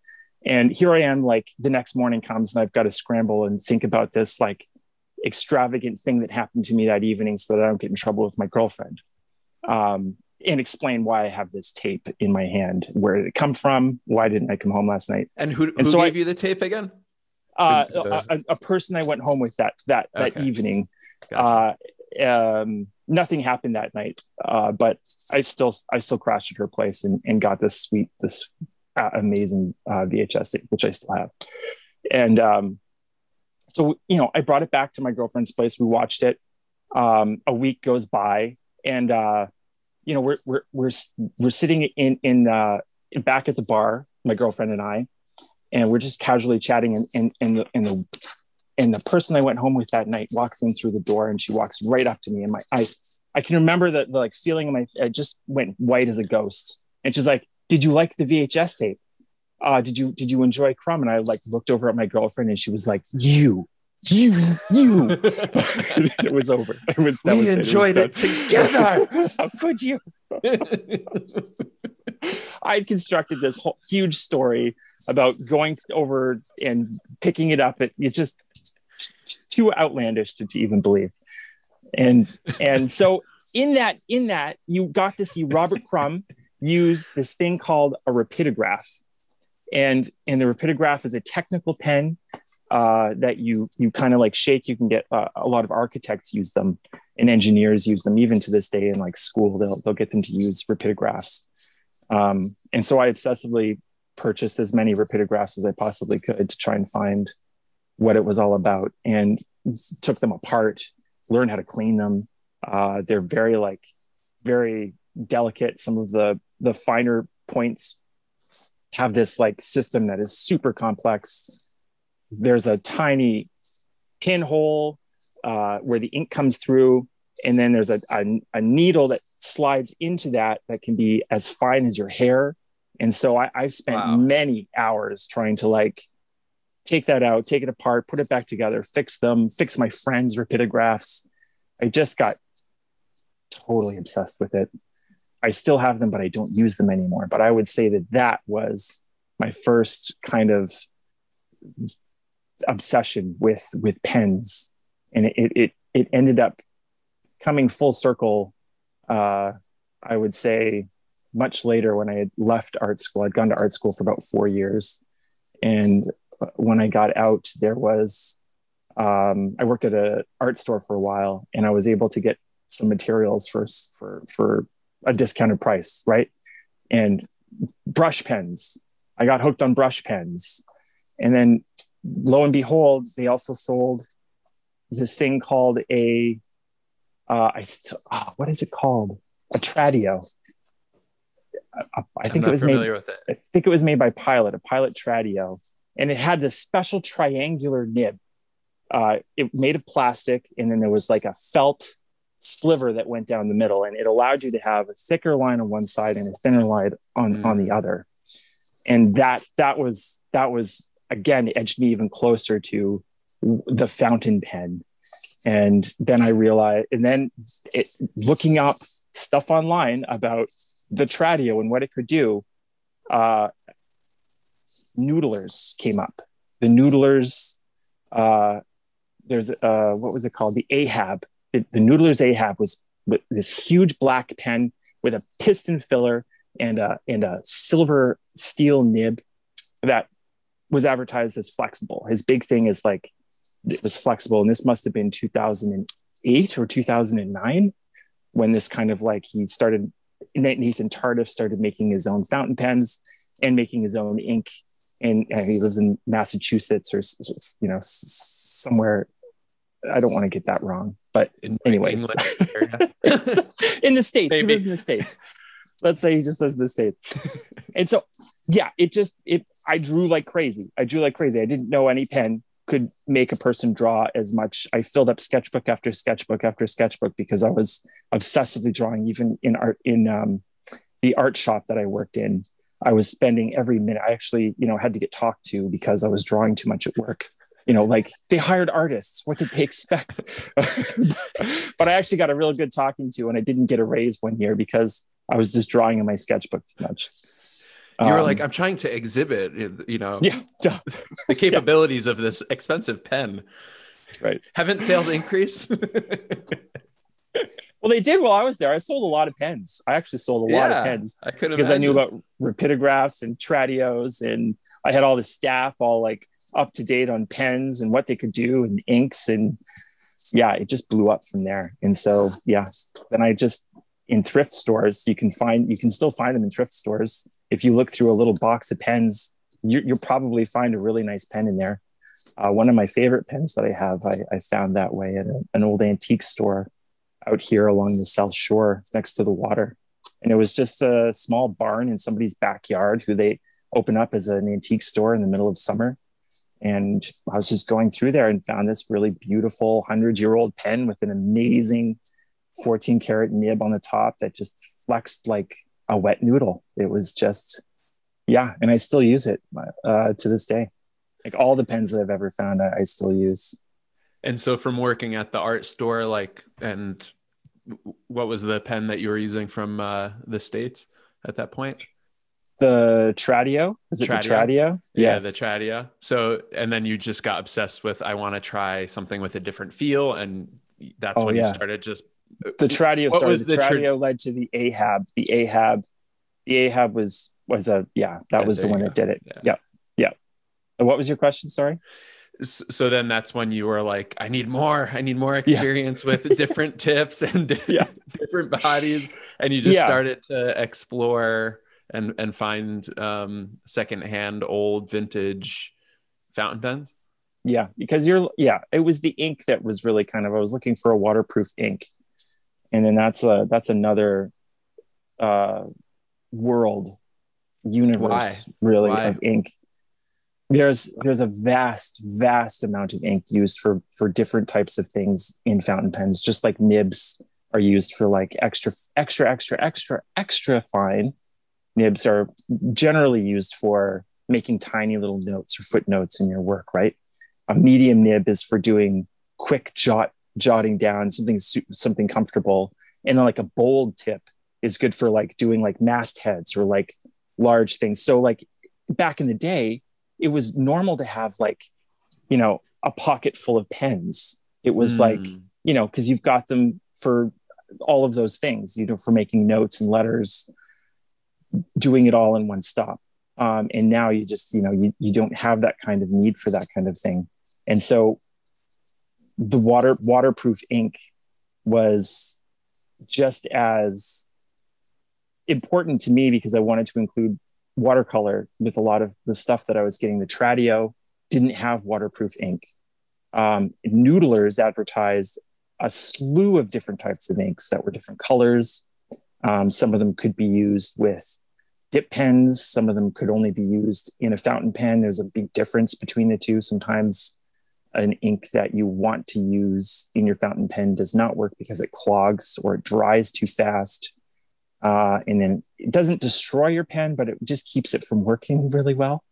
B: And here I am, like the next morning comes and I've got to scramble and think about this like extravagant thing that happened to me that evening so that I don't get in trouble with my girlfriend. And explain why I have this tape in my hand. Where did it come from? Why didn't I come home last night?
A: And who gave you the tape again?
B: A person I went home with that evening.
A: Gotcha.
B: Nothing happened that night, but I still crashed at her place and got this amazing VHS tape, which I still have. And so I brought it back to my girlfriend's place. We watched it. A week goes by, and we're sitting in back at the bar, my girlfriend and I, and we're just casually chatting, and the person I went home with that night walks in through the door, and she walks right up to me, and I can remember the like feeling in I just went white as a ghost, and she's like, "Did you like the VHS tape? Did you enjoy Crumb?" And I like looked over at my girlfriend, and she was like, "You." It was over.
A: We enjoyed it together.
B: How could you? I constructed this whole huge story about going over and picking it up. It's just too outlandish to even believe. And so in that you got to see Robert Crumb use this thing called a rapidograph. And the rapidograph is a technical pen that you kind of like shake. You can get a lot of architects use them and engineers use them even to this day in like school. They'll get them to use rapidographs. And so I obsessively purchased as many rapidographs as I possibly could to try and find what it was all about, and took them apart, learned how to clean them. They're very delicate. Some of the finer points have this like system that is super complex. There's a tiny pinhole where the ink comes through, and then there's a needle that slides into that can be as fine as your hair. And so I've spent many hours trying to like take that out, take it apart, put it back together, fix my friends' rapidographs. I just got totally obsessed with it. I still have them, but I don't use them anymore. But I would say that was my first kind of obsession with pens and it ended up coming full circle. I would say much later when I had left art school. I'd gone to art school for about 4 years, and when I got out, there was I worked at an art store for a while, and I was able to get some materials for a discounted price, right? And brush pens. I got hooked on brush pens, and then lo and behold, they also sold this thing called what is it called? A Tradio. I think it was made. With it. I think it was made by Pilot, a Pilot Tradio, and it had this special triangular nib. It made of plastic, and then there was like a felt sliver that went down the middle, and it allowed you to have a thicker line on one side and a thinner line on the other. And that was again edged me even closer to the fountain pen. And then I realized, and then looking up stuff online about the Tradio and what it could do, Noodlers came up. The Noodlers, there's what was it called? The Ahab. The Noodlers Ahab was this huge black pen with a piston filler and a silver steel nib that was advertised as flexible. His big thing is like, it was flexible. And this must have been 2008 or 2009 when this kind of like, Nathan Tardif started making his own fountain pens and making his own ink. And he lives in Massachusetts or, somewhere. I don't want to get that wrong, but anyways, in the States, Maybe. He lives in the States. Let's say he just lives in the States. And so, yeah, I drew like crazy. I didn't know any pen could make a person draw as much. I filled up sketchbook after sketchbook after sketchbook because I was obsessively drawing. Even in the art shop that I worked in, I was spending every minute. I actually, had to get talked to because I was drawing too much at work. Like they hired artists. What did they expect? But I actually got a real good talking to, and I didn't get a raise one year because I was just drawing in my sketchbook too much.
A: You were like, I'm trying to exhibit,
B: the
A: capabilities of this expensive pen.
B: Right.
A: Haven't sales increased?
B: Well, they did while I was there. I sold a lot of pens. I actually sold a lot of pens because I knew about rapidographs and Tradios, and I had all the staff all like up to date on pens and what they could do and inks, and it just blew up from there. And so then I just, in thrift stores, you can still find them in thrift stores. If you look through a little box of pens, you'll probably find a really nice pen in there. One of my favorite pens that I have, I found that way at an old antique store out here along the South Shore next to the water. And it was just a small barn in somebody's backyard who they open up as an antique store in the middle of summer. And I was just going through there and found this really beautiful 100-year-old pen with an amazing 14 karat nib on the top that just flexed like a wet noodle. It was just, and I still use it to this day. Like all the pens that I've ever found, I still use.
A: And so from working at the art store, and what was the pen that you were using from the States at that point?
B: The Tradio. Is it Tradio? The Tradio?
A: Yeah, the Tradio. So, and then you just got obsessed with, I want to try something with a different feel. And that's when you started just...
B: The Tradio, the Tradio led to the Ahab. The Ahab was the one that did it. Yeah. And what was your question? Sorry.
A: So then that's when you were like, I need more experience with different tips and different bodies. And you just started to explore and find secondhand old vintage fountain pens.
B: Yeah, because it was the ink that was really I was looking for a waterproof ink. And then that's another universe of ink. There's a vast amount of ink used for different types of things in fountain pens, just like nibs are used for like extra fine. Nibs are generally used for making tiny little notes or footnotes in your work, right? A medium nib is for doing quick jotting down something comfortable. And then like a bold tip is good for like doing like mastheads or like large things. So like back in the day, it was normal to have like, a pocket full of pens It was like,
A: Mm.
B: because you've got them for all of those things, for making notes and letters, doing it all in one stop. And now you just, you don't have that kind of need for that kind of thing. And so the waterproof ink was just as important to me because I wanted to include watercolor with a lot of the stuff that I was getting. The Tradio didn't have waterproof ink. Noodlers advertised a slew of different types of inks that were different colors. Some of them could be used with dip pens. Some of them could only be used in a fountain pen. There's a big difference between the two. Sometimes an ink that you want to use in your fountain pen does not work because it clogs or it dries too fast. And then it doesn't destroy your pen, but it just keeps it from working really well.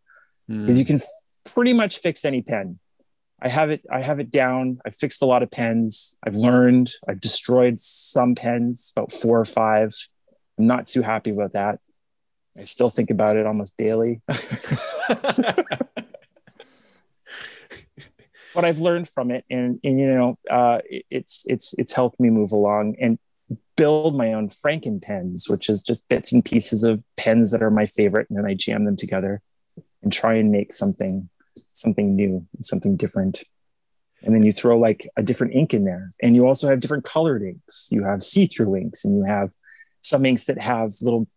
B: Because you can pretty much fix any pen. I have it down. I've fixed a lot of pens. I've learned. I've destroyed some pens, about 4 or 5. I'm not too happy about that. I still think about it almost daily. But I've learned from it, and it's helped me move along and build my own Franken pens, which is just bits and pieces of pens that are my favorite, and then I jam them together and try and make something new, something different. And then you throw like a different ink in there, and you also have different colored inks. You have see-through inks, and you have some inks that have little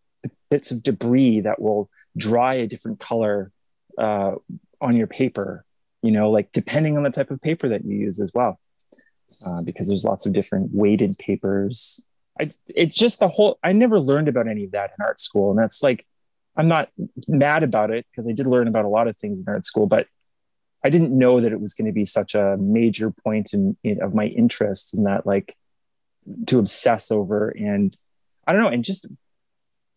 B: bits of debris that will dry a different color on your paper, like depending on the type of paper that you use as well, because there's lots of different weighted papers. It's just I never learned about any of that in art school. And that's like, I'm not mad about it because I did learn about a lot of things in art school, but I didn't know that it was going to be such a major point of my interest in that, like, to obsess over. And I don't know, and just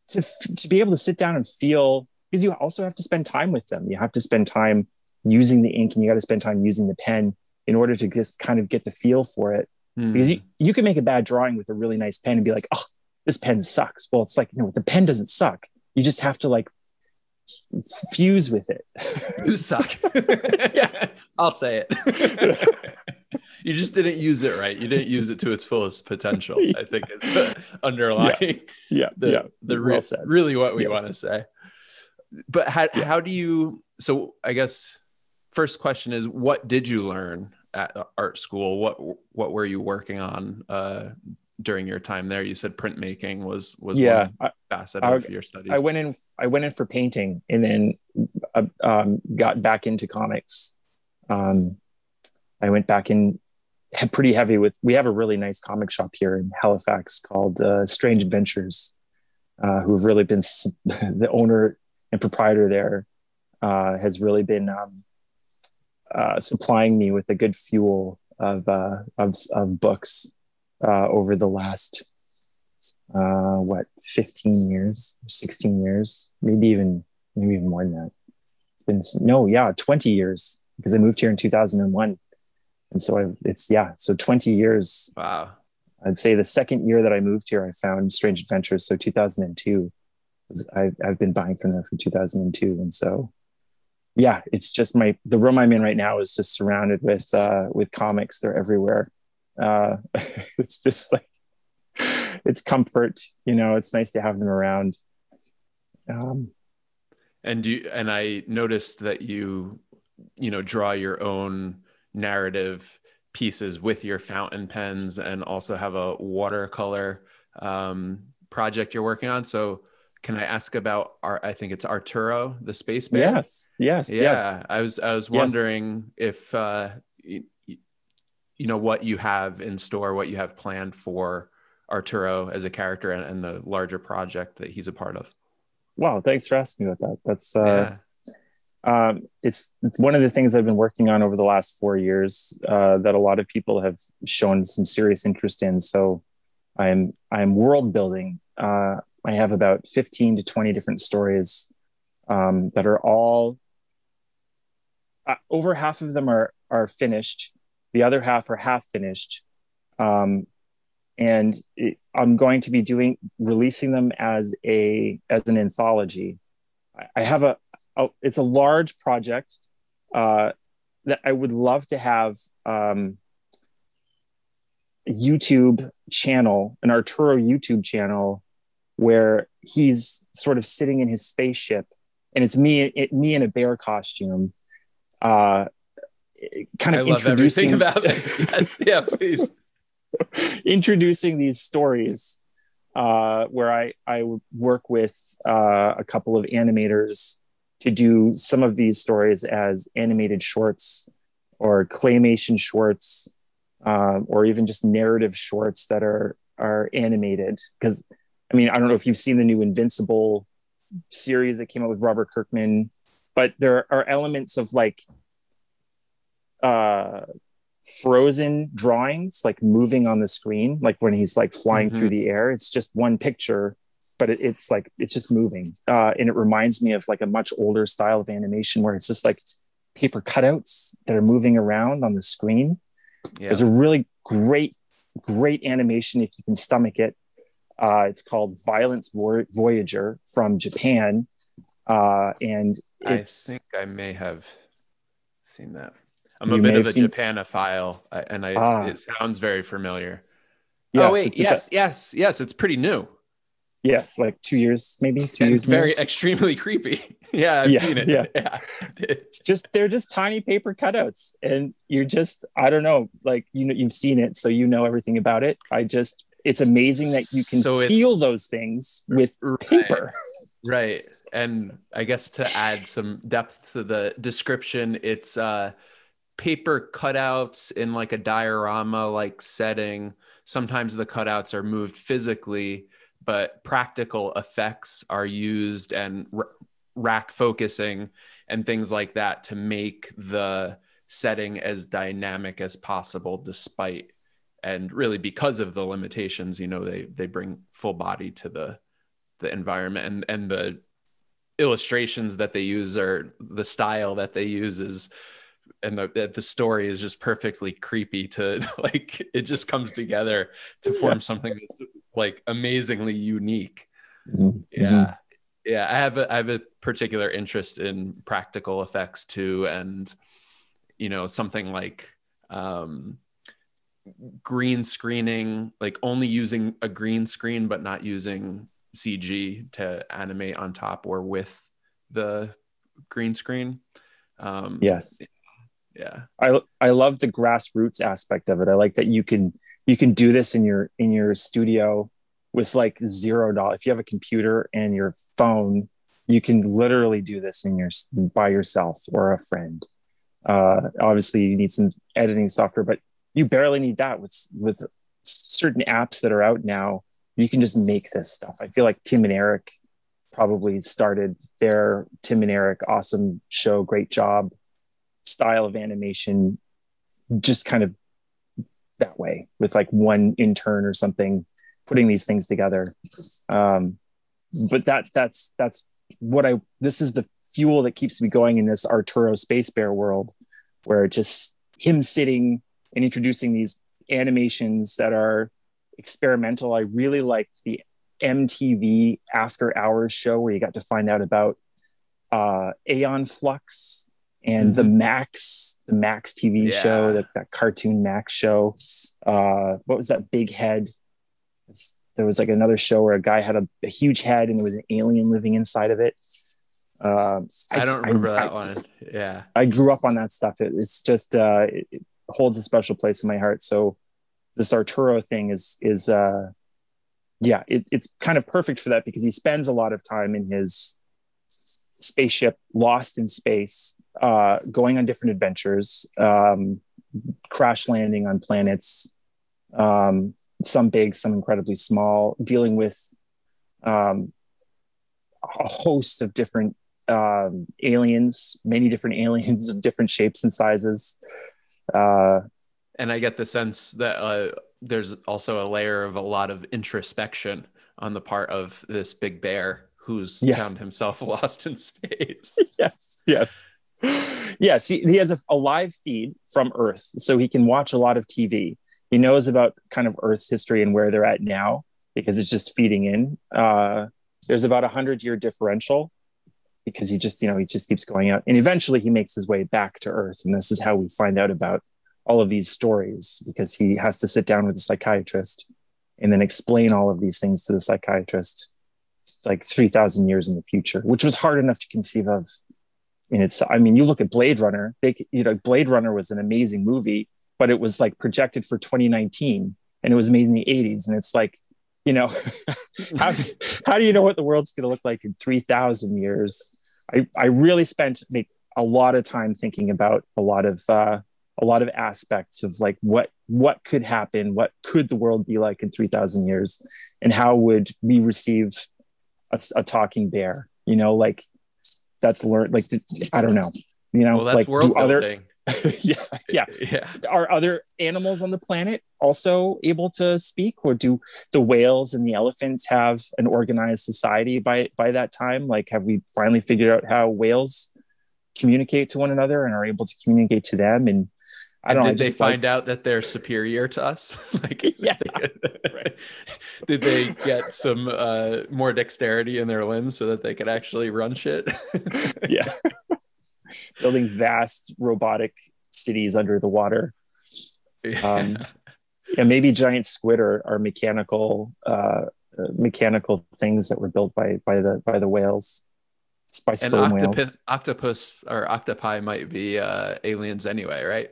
B: to be able to sit down and feel, because you also have to spend time with them. You have to spend time using the ink, and you got to spend time using the pen in order to just kind of get the feel for it. Because you can make a bad drawing with a really nice pen and be like, oh, this pen sucks. Well, it's like, no, the pen doesn't suck. You just have to like fuse with it.
A: You suck. Yeah, I'll say it. You just didn't use it right. You didn't use it to its fullest potential, I think is the underlying. Really what we want to say. But how do you, so I guess first question is, what did you learn at art school? What were you working on during your time there? You said printmaking was one facet of your studies.
B: I went in for painting, and then got back into comics. I went back in pretty heavy we have a really nice comic shop here in Halifax called Strange Adventures, who've really been the owner and proprietor there, has really been supplying me with a good fuel of books over the last 15 years, 16 years, maybe even more than that. It's been 20 years, because I moved here in 2001, and so so 20 years.
A: Wow.
B: I'd say the second year that I moved here, I found Strange Adventures. So 2002, I've been buying from them from 2002, and so it's just the room I'm in right now is just surrounded with comics. They're everywhere. It's just like, it's comfort, it's nice to have them around.
A: And I noticed that you draw your own narrative pieces with your fountain pens, and also have a watercolor project you're working on. So can I ask about I think it's Arturo the Spaceman?
B: Yes.
A: Yeah. I was wondering if what you have in store, what you have planned for Arturo as a character, and the larger project that he's a part of.
B: Wow, thanks for asking about that. That's it's one of the things I've been working on over the last 4 years, that a lot of people have shown some serious interest in. So I'm world building. I have about 15 to 20 different stories that are all over half of them are finished. The other half are half finished. I'm going to be releasing them as an anthology. I have it's a large project that I would love to have YouTube channel, an Arturo YouTube channel, where he's sort of sitting in his spaceship, and it's me in a bear costume, uh, kind
A: I
B: of
A: love everything
B: introducing
A: about this. Yes, yeah, please.
B: introducing these stories, where I would work with a couple of animators to do some of these stories as animated shorts or claymation shorts, or even just narrative shorts that are animated. Because I mean, I don't know if you've seen the new Invincible series that came out with Robert Kirkman, but there are elements of like uh, frozen drawings, like moving on the screen, like when he's like flying
A: Mm-hmm.
B: through the air. It's just one picture, but it's like it's just moving, and it reminds me of like a much older style of animation where it's just like paper cutouts that are moving around on the screen.
A: Yeah.
B: There's a really great animation if you can stomach it. It's called Violence Voyager from Japan, and
A: I think
B: it's
A: I may have seen that. I'm a
B: you
A: bit
B: may
A: of
B: have
A: a
B: seen.
A: Japanophile, and
B: Ah,
A: it sounds very familiar. Oh
B: yes,
A: wait,
B: it's about
A: yes, it's pretty new.
B: yes, like 2 years, maybe two
A: And
B: years new.
A: very extremely creepy. Yeah, I've
B: Yeah,
A: seen it.
B: yeah.
A: Yeah.
B: It's just they're just tiny paper cutouts, and you're just I don't know, like you've seen it, so you know everything about it. It's amazing that you can
A: So it's
B: feel those things with
A: right,
B: paper.
A: right. And I guess to add some depth to the description, it's paper cutouts in like a diorama like setting. Sometimes the cutouts are moved physically, but practical effects are used and rack focusing and things like that to make the setting as dynamic as possible despite and really because of the limitations, they bring full body to the environment, and the illustrations that they use or the style that they use is and the story is just perfectly creepy to like it just comes together to
B: Yeah.
A: form something that's like amazingly unique.
B: Mm-hmm.
A: Yeah. Yeah, I have a particular interest in practical effects too, and something like um green screening, like only using a green screen but not using CG to animate on top or with the green screen. um
B: Yes.
A: yeah.
B: I love the grassroots aspect of it. I like that you can do this in your studio with like $0. If you have a computer and your phone, you can literally do this in your by yourself or a friend. Obviously, you need some editing software, but you barely need that with certain apps that are out now. You can just make this stuff. I feel like Tim and Eric probably started their Tim and Eric awesome show, great job style of animation, just kind of that way with like one intern or something putting these things together. Um, but that's what I this is the fuel that keeps me going in this Arturo Space Bear world, where just him sitting and introducing these animations that are experimental. I really liked the MTV After Hours show where you got to find out about Aeon Flux and
A: Mm-hmm.
B: The Max TV show,
A: Yeah.
B: that cartoon Max show. What was that big head? There was like another show where a guy had a huge head and there was an alien living inside of it. Uh,
A: I don't remember
B: I
A: that one. Yeah.
B: I grew up on that stuff. It's just it holds a special place in my heart. So this Arturo thing is yeah, it's kind of perfect for that because he spends a lot of time in his spaceship lost in space, going on different adventures, crash landing on planets, some big, some incredibly small, dealing with um, a host of different aliens, many different aliens of different shapes and sizes. Uh,
A: And I get the sense that there's also a layer of a lot of introspection on the part of this big bear who's found
B: yes,
A: himself lost in space.
B: yes, yes. Yes, he has a live feed from Earth, so he can watch a lot of TV. He knows about kind of Earth's history and where they're at now because it's just feeding in. There's about 100-year differential because he just keeps going out, and eventually he makes his way back to Earth, and this is how we find out about all of these stories because he has to sit down with a psychiatrist and then explain all of these things to the psychiatrist like 3,000 years in the future, which was hard enough to conceive of in its. I mean, you look at Blade Runner, Blade Runner was an amazing movie, but it was like projected for 2019 and it was made in the 80s. And it's like, you know, how do you know what the world's going to look like in 3,000 years? I really spent a lot of time thinking about a lot of aspects of like what could happen, what could the world be like in 3,000 years, and how would we receive a talking bear? You know, like that's learned. Like I don't know. You know,
A: well, that's
B: like
A: world building.
B: Yeah. Are other animals on the planet also able to speak, or do the whales and the elephants have an organized society by that time? Like, have we finally figured out how whales communicate to one another and are able to communicate to them? And I don't know.
A: Did they find out that they're superior to us? Like,
B: yeah, right.
A: Did they get some more dexterity in their limbs so that they could actually run shit?
B: Yeah. Building vast robotic cities under the water. And maybe giant squid are mechanical things that were built by the whales, by sperm whales.
A: Octopus or octopi might be aliens anyway, right?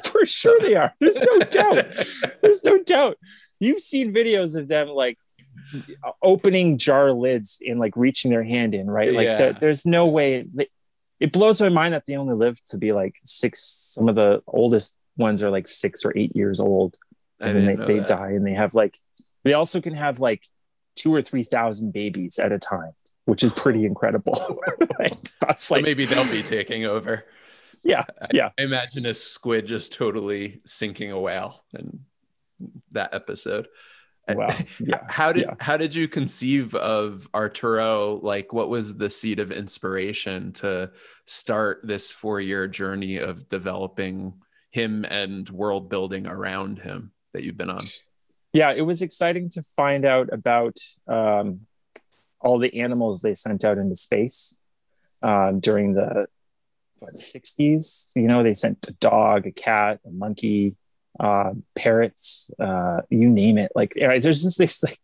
B: For sure they are. There's no doubt. There's no doubt. You've seen videos of them like opening jar lids and like reaching their hand in, right? Like there's no way. It blows my mind that they only live to be like 6. Some of the oldest ones are like 6 or 8 years old, and then they die, and they also can have like 2,000 or 3,000 babies at a time, which is pretty incredible.
A: So maybe they'll be taking over.
B: Yeah.
A: I imagine a squid just totally sinking a whale in that episode.
B: Wow. Yeah.
A: How did you conceive of Arturo? Like, what was the seed of inspiration to start this 4-year journey of developing him and world building around him that you've been on?
B: Yeah, it was exciting to find out about all the animals they sent out into space during the 60s. You know, they sent a dog, a cat, a monkey, parrots, you name it. Like there's just these like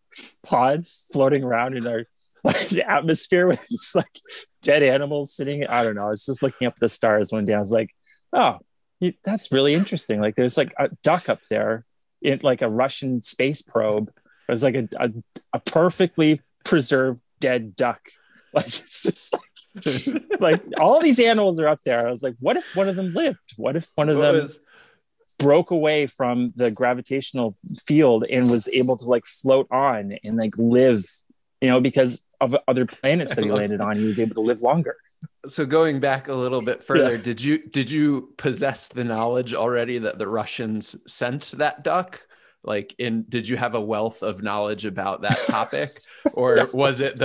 B: pods floating around in our the atmosphere with these like dead animals sitting. I don't know. I was just looking up at the stars one day. I was like, oh, that's really interesting. Like there's like a duck up there in like a Russian space probe. There's like a perfectly preserved dead duck. Like it's just like all these animals are up there. I was like, what if one of them lived? What if one of them broke away from the gravitational field and was able to like float on and like live, you know, because of other planets that he landed on, he was able to live longer.
A: So going back a little bit further, did you possess the knowledge already that the Russians sent that duck? Like, did you have a wealth of knowledge about that topic, or was it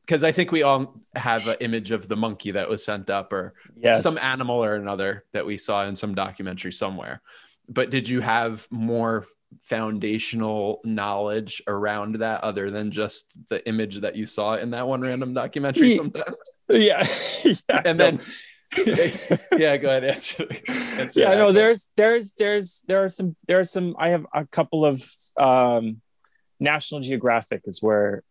A: because I think we all have an image of the monkey that was sent up, or some animal or another that we saw in some documentary somewhere. But did you have more foundational knowledge around that other than just the image that you saw in that one random documentary sometimes?
B: Yeah.
A: And then yeah, go ahead. Answer
B: yeah, no, there are some, I have a couple of National Geographic is where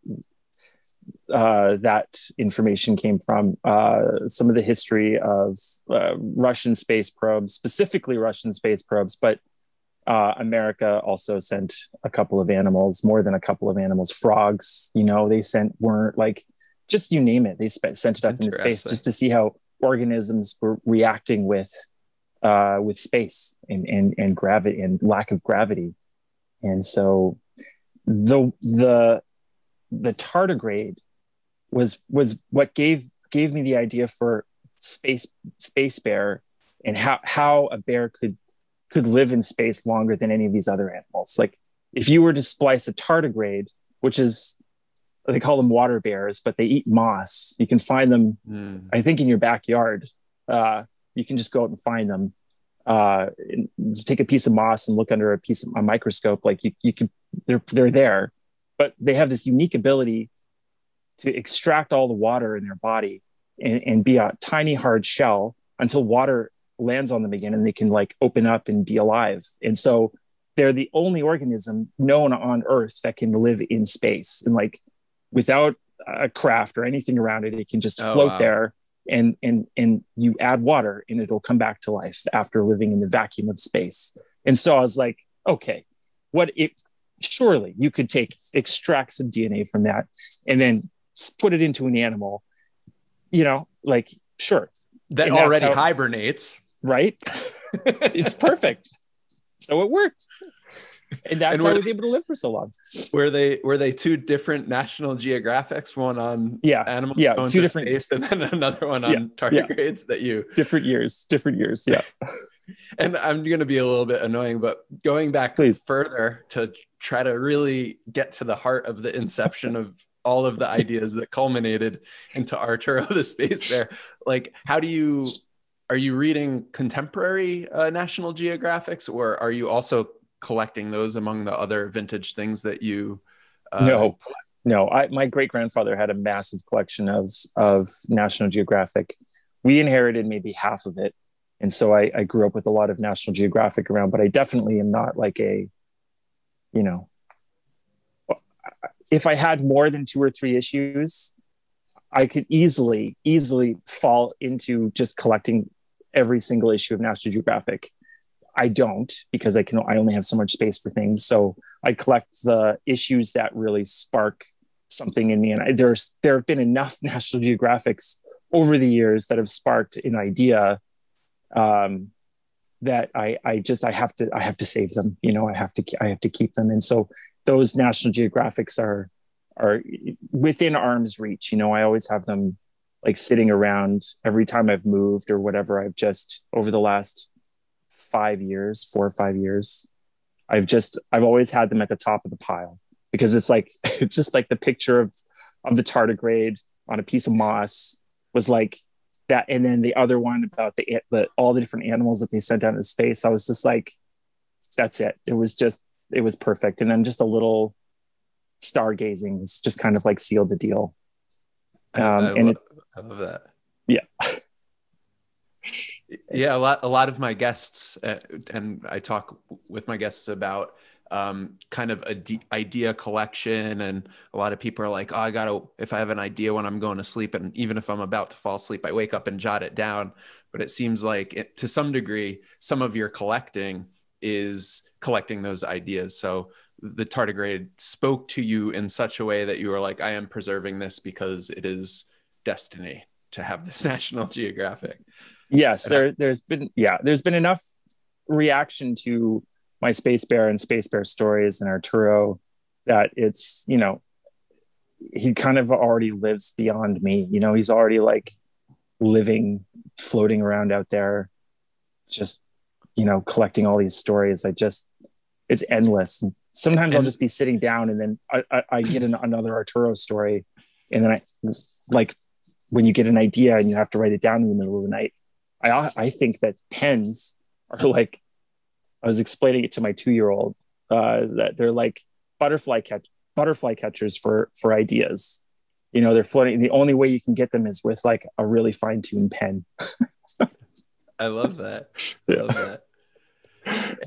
B: that information came from. Some of the history of Russian space probes, specifically Russian space probes, but America also sent a couple of animals, more than a couple of animals, frogs, you know, they weren't like, just you name it. They sent it up into space just to see how organisms were reacting with space and gravity and lack of gravity. And so the tardigrade was what gave me the idea for space bear, and how a bear could live in space longer than any of these other animals. Like if you were to splice a tardigrade, which is, they call them water bears, but they eat moss. You can find them, I think, in your backyard. You can just go out and find them. Take a piece of moss and look under a microscope. Like you can, they're there, but they have this unique ability to extract all the water in their body and be a tiny hard shell until water lands on them again and they can like open up and be alive. And so they're the only organism known on Earth that can live in space and like without a craft or anything around it. It can just
A: Oh,
B: float
A: wow.
B: there, and you add water and it'll come back to life after living in the vacuum of space. And so I was like, okay, what it surely you could extract some DNA from that and then put it into an animal, like sure.
A: That
B: And that's
A: already
B: how,
A: hibernates.
B: right? It's perfect. So it worked. And that's
A: And
B: how I was able to live for so long.
A: were they two different National Geographics, one on
B: Yeah.
A: animals
B: Yeah.
A: going
B: Two
A: to
B: different,
A: space and then another one
B: yeah.
A: on
B: Yeah.
A: tardigrades that you
B: Different years. Different years. Yeah.
A: and I'm going to be a little bit annoying, but going back
B: Please.
A: further to try to really get to the heart of the inception of all of the ideas that culminated into Arturo the Space Bear, like are you reading contemporary National Geographics, or are you also collecting those among the other vintage things that you
B: No, no. My great grandfather had a massive collection of National Geographic. We inherited maybe half of it, and so I grew up with a lot of National Geographic around. But I definitely am not like you know, if I had more than two or three issues, I could easily fall into just collecting every single issue of National Geographic. I don't because I only have so much space for things. So I collect the issues that really spark something in me. And there have been enough National Geographics over the years that have sparked an idea that I have to save them. I have to keep them. And so those National Geographics are within arm's reach. I always have them like sitting around every time I've moved or whatever. I've just over the last 5 years, 4 or 5 years, I've always had them at the top of the pile because it's just like the picture of the tardigrade on a piece of moss was like that, and then the other one about the all the different animals that they sent out into space. I was just like, that's it. It was perfect, and then just a little stargazing is just kind of like sealed the deal. And
A: I love that.
B: Yeah.
A: Yeah, a lot of my guests, and I talk with my guests about kind of idea collection, and a lot of people are like, oh, if I have an idea when I'm going to sleep, and even if I'm about to fall asleep, I wake up and jot it down. But it seems like to some degree, some of your collecting is collecting those ideas. So the tardigrade spoke to you in such a way that you were like, I am preserving this because it is destiny to have this National Geographic.
B: Yes, there's been enough reaction to my Space Bear and Space Bear stories and Arturo that it's, he kind of already lives beyond me. He's already like living, floating around out there, just, collecting all these stories. It's endless. Sometimes I'll just be sitting down and then I get another Arturo story. And then like when you get an idea and you have to write it down in the middle of the night, I think that pens are like, I was explaining it to my 2-year-old that they're like butterfly catchers for ideas. They're floating. The only way you can get them is with like a really fine-tuned pen.
A: I love that. I love that.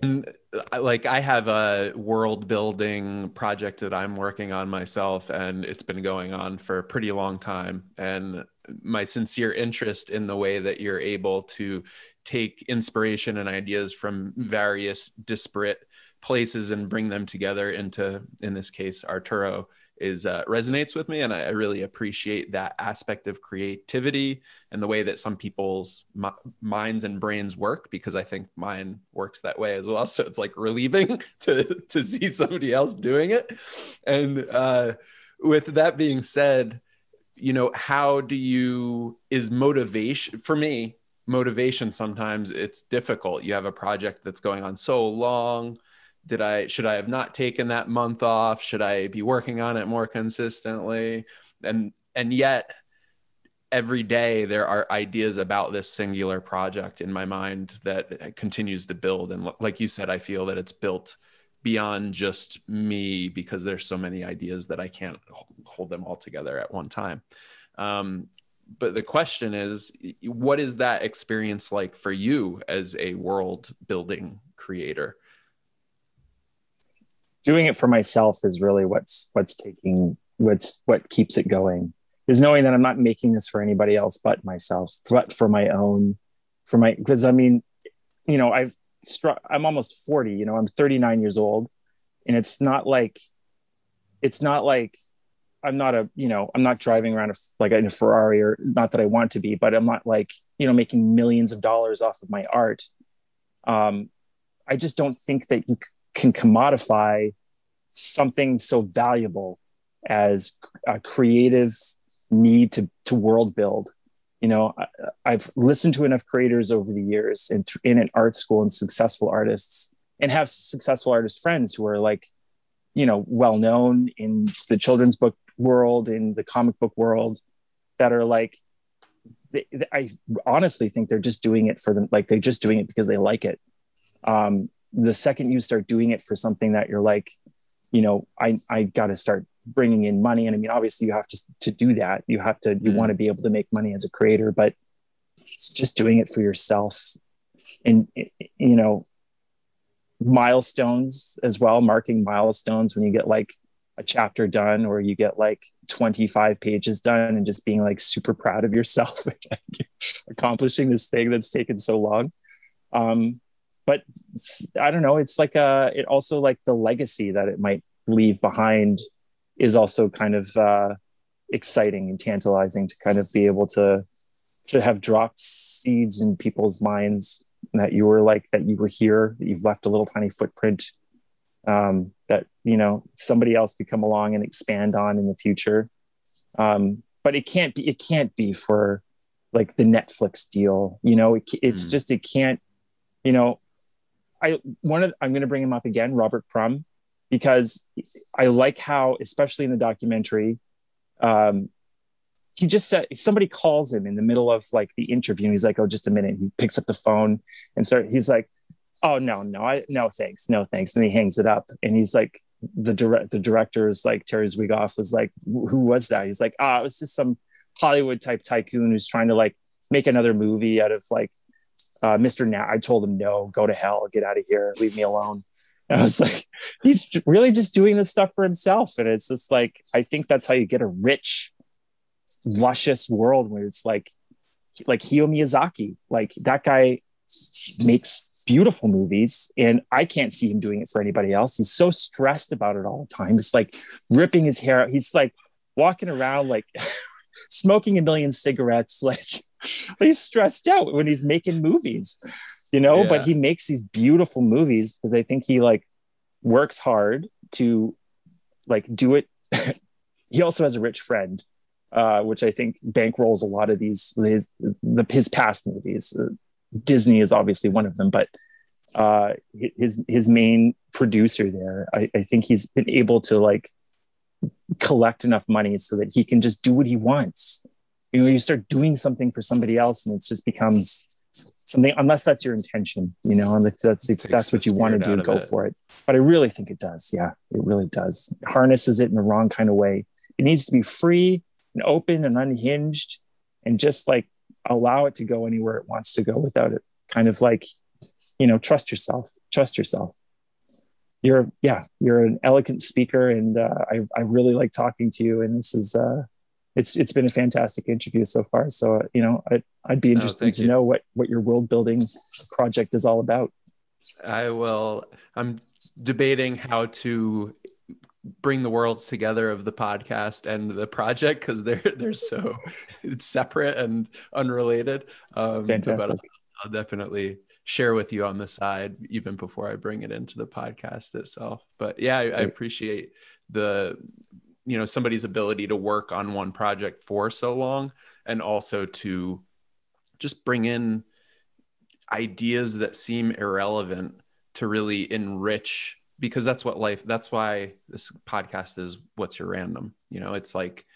A: And like I have a world building project that I'm working on myself, and it's been going on for a pretty long time. And my sincere interest in the way that you're able to take inspiration and ideas from various disparate places and bring them together into, in this case, Arturo, resonates with me. And I really appreciate that aspect of creativity and the way that some people's minds and brains work, because I think mine works that way as well. So it's like relieving to see somebody else doing it. And with that being said, is motivation for me? Motivation, sometimes it's difficult. You have a project that's going on so long. Should I have not taken that month off? Should I be working on it more consistently? And yet every day there are ideas about this singular project in my mind that continues to build. And like you said, I feel that it's built beyond just me because there's so many ideas that I can't hold them all together at one time. but the question is, what is that experience like for you as a world building creator?
B: Doing it for myself is really what keeps it going, is knowing that I'm not making this for anybody else but myself, but for my own, because I mean, I'm almost 40, I'm 39 years old, and it's not like I'm not driving around like in a Ferrari, or not that I want to be, but I'm not like, making millions of dollars off of my art. Um, I just don't think that you can commodify something so valuable as a creative need to world build. I've listened to enough creators over the years in an art school, and successful artists, and have successful artist friends who are like, well known in the children's book world, in the comic book world, that are like, I honestly think they're just doing it for them. Like, they're just doing it because they like it. The second you start doing it for something that you're like, I got to start bringing in money. And I mean, obviously you have to do that. You want to be able to make money as a creator, but just doing it for yourself, and, milestones as well, marking milestones when you get like a chapter done, or you get like 25 pages done, and just being like super proud of yourself accomplishing this thing that's taken so long. But I don't know, it's like it also, like, the legacy that it might leave behind is also kind of exciting and tantalizing, to kind of be able to have dropped seeds in people's minds, that you were here, that you've left a little tiny footprint, that somebody else could come along and expand on in the future. But it can't be for like the Netflix deal. It's just, it can't. I'm going to bring him up again, Robert Crumb, because I like how, especially in the documentary, he just said, somebody calls him in the middle of like the interview, and he's like, "Oh, just a minute." He picks up the phone and he's like, "Oh, no, no, thanks. No, thanks." And he hangs it up, and he's like, the director is like, Terry Zwigoff was like, "Who was that?" He's like, "Ah, it was just some Hollywood type tycoon who's trying to like make another movie out of like Mr. I told him, no, go to hell, get out of here, leave me alone." And I was like, he's really just doing this stuff for himself. And it's just like, I think that's how you get a rich, luscious world, where it's like Hayao Miyazaki, like that guy makes beautiful movies, and I can't see him doing it for anybody else. He's so stressed about it all the time. Just like ripping his hair out. He's like walking around like smoking a million cigarettes, like he's stressed out when he's making movies,
A: Yeah.
B: but he makes these beautiful movies because I think he like works hard to like do it. He also has a rich friend, which I think bankrolls a lot of his past movies. Disney is obviously one of them, but his main producer there, I think he's been able to like collect enough money so that he can just do what he wants. You start doing something for somebody else, and it just becomes something, unless that's your intention, and that's what you want to do, go for it. But I really think it does. Yeah, it really does. It harnesses it in the wrong kind of way. It needs to be free and open and unhinged, and just like allow it to go anywhere it wants to go without it kind of like, trust yourself. You're an eloquent speaker, and I really like talking to you, and this is it's been a fantastic interview so far. So I'd be interested to know what your world building project is all about.
A: I'm debating how to bring the worlds together of the podcast and the project, because they're so separate and unrelated.
B: Fantastic.
A: But I'll definitely share with you on the side even before I bring it into the podcast itself. But yeah, I appreciate the somebody's ability to work on one project for so long, and also to just bring in ideas that seem irrelevant to really enrich, because that's why this podcast is What's Your Random. It's like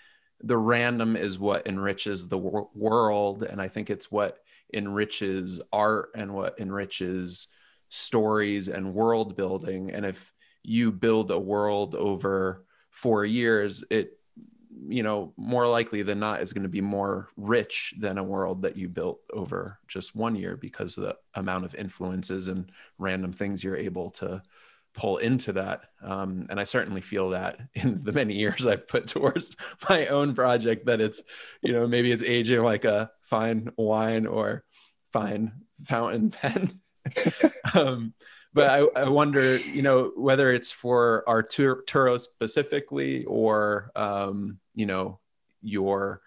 A: the random is what enriches the world, and I think it's what enriches art and what enriches stories and world building. And if you build a world over 4 years, it more likely than not is going to be more rich than a world that you built over just 1 year, because of the amount of influences and random things you're able to pull into that. And I certainly feel that in the many years I've put towards my own project, that it's, maybe it's aging like a fine wine or fine fountain pen. But I wonder, whether it's for Arturo specifically, or, your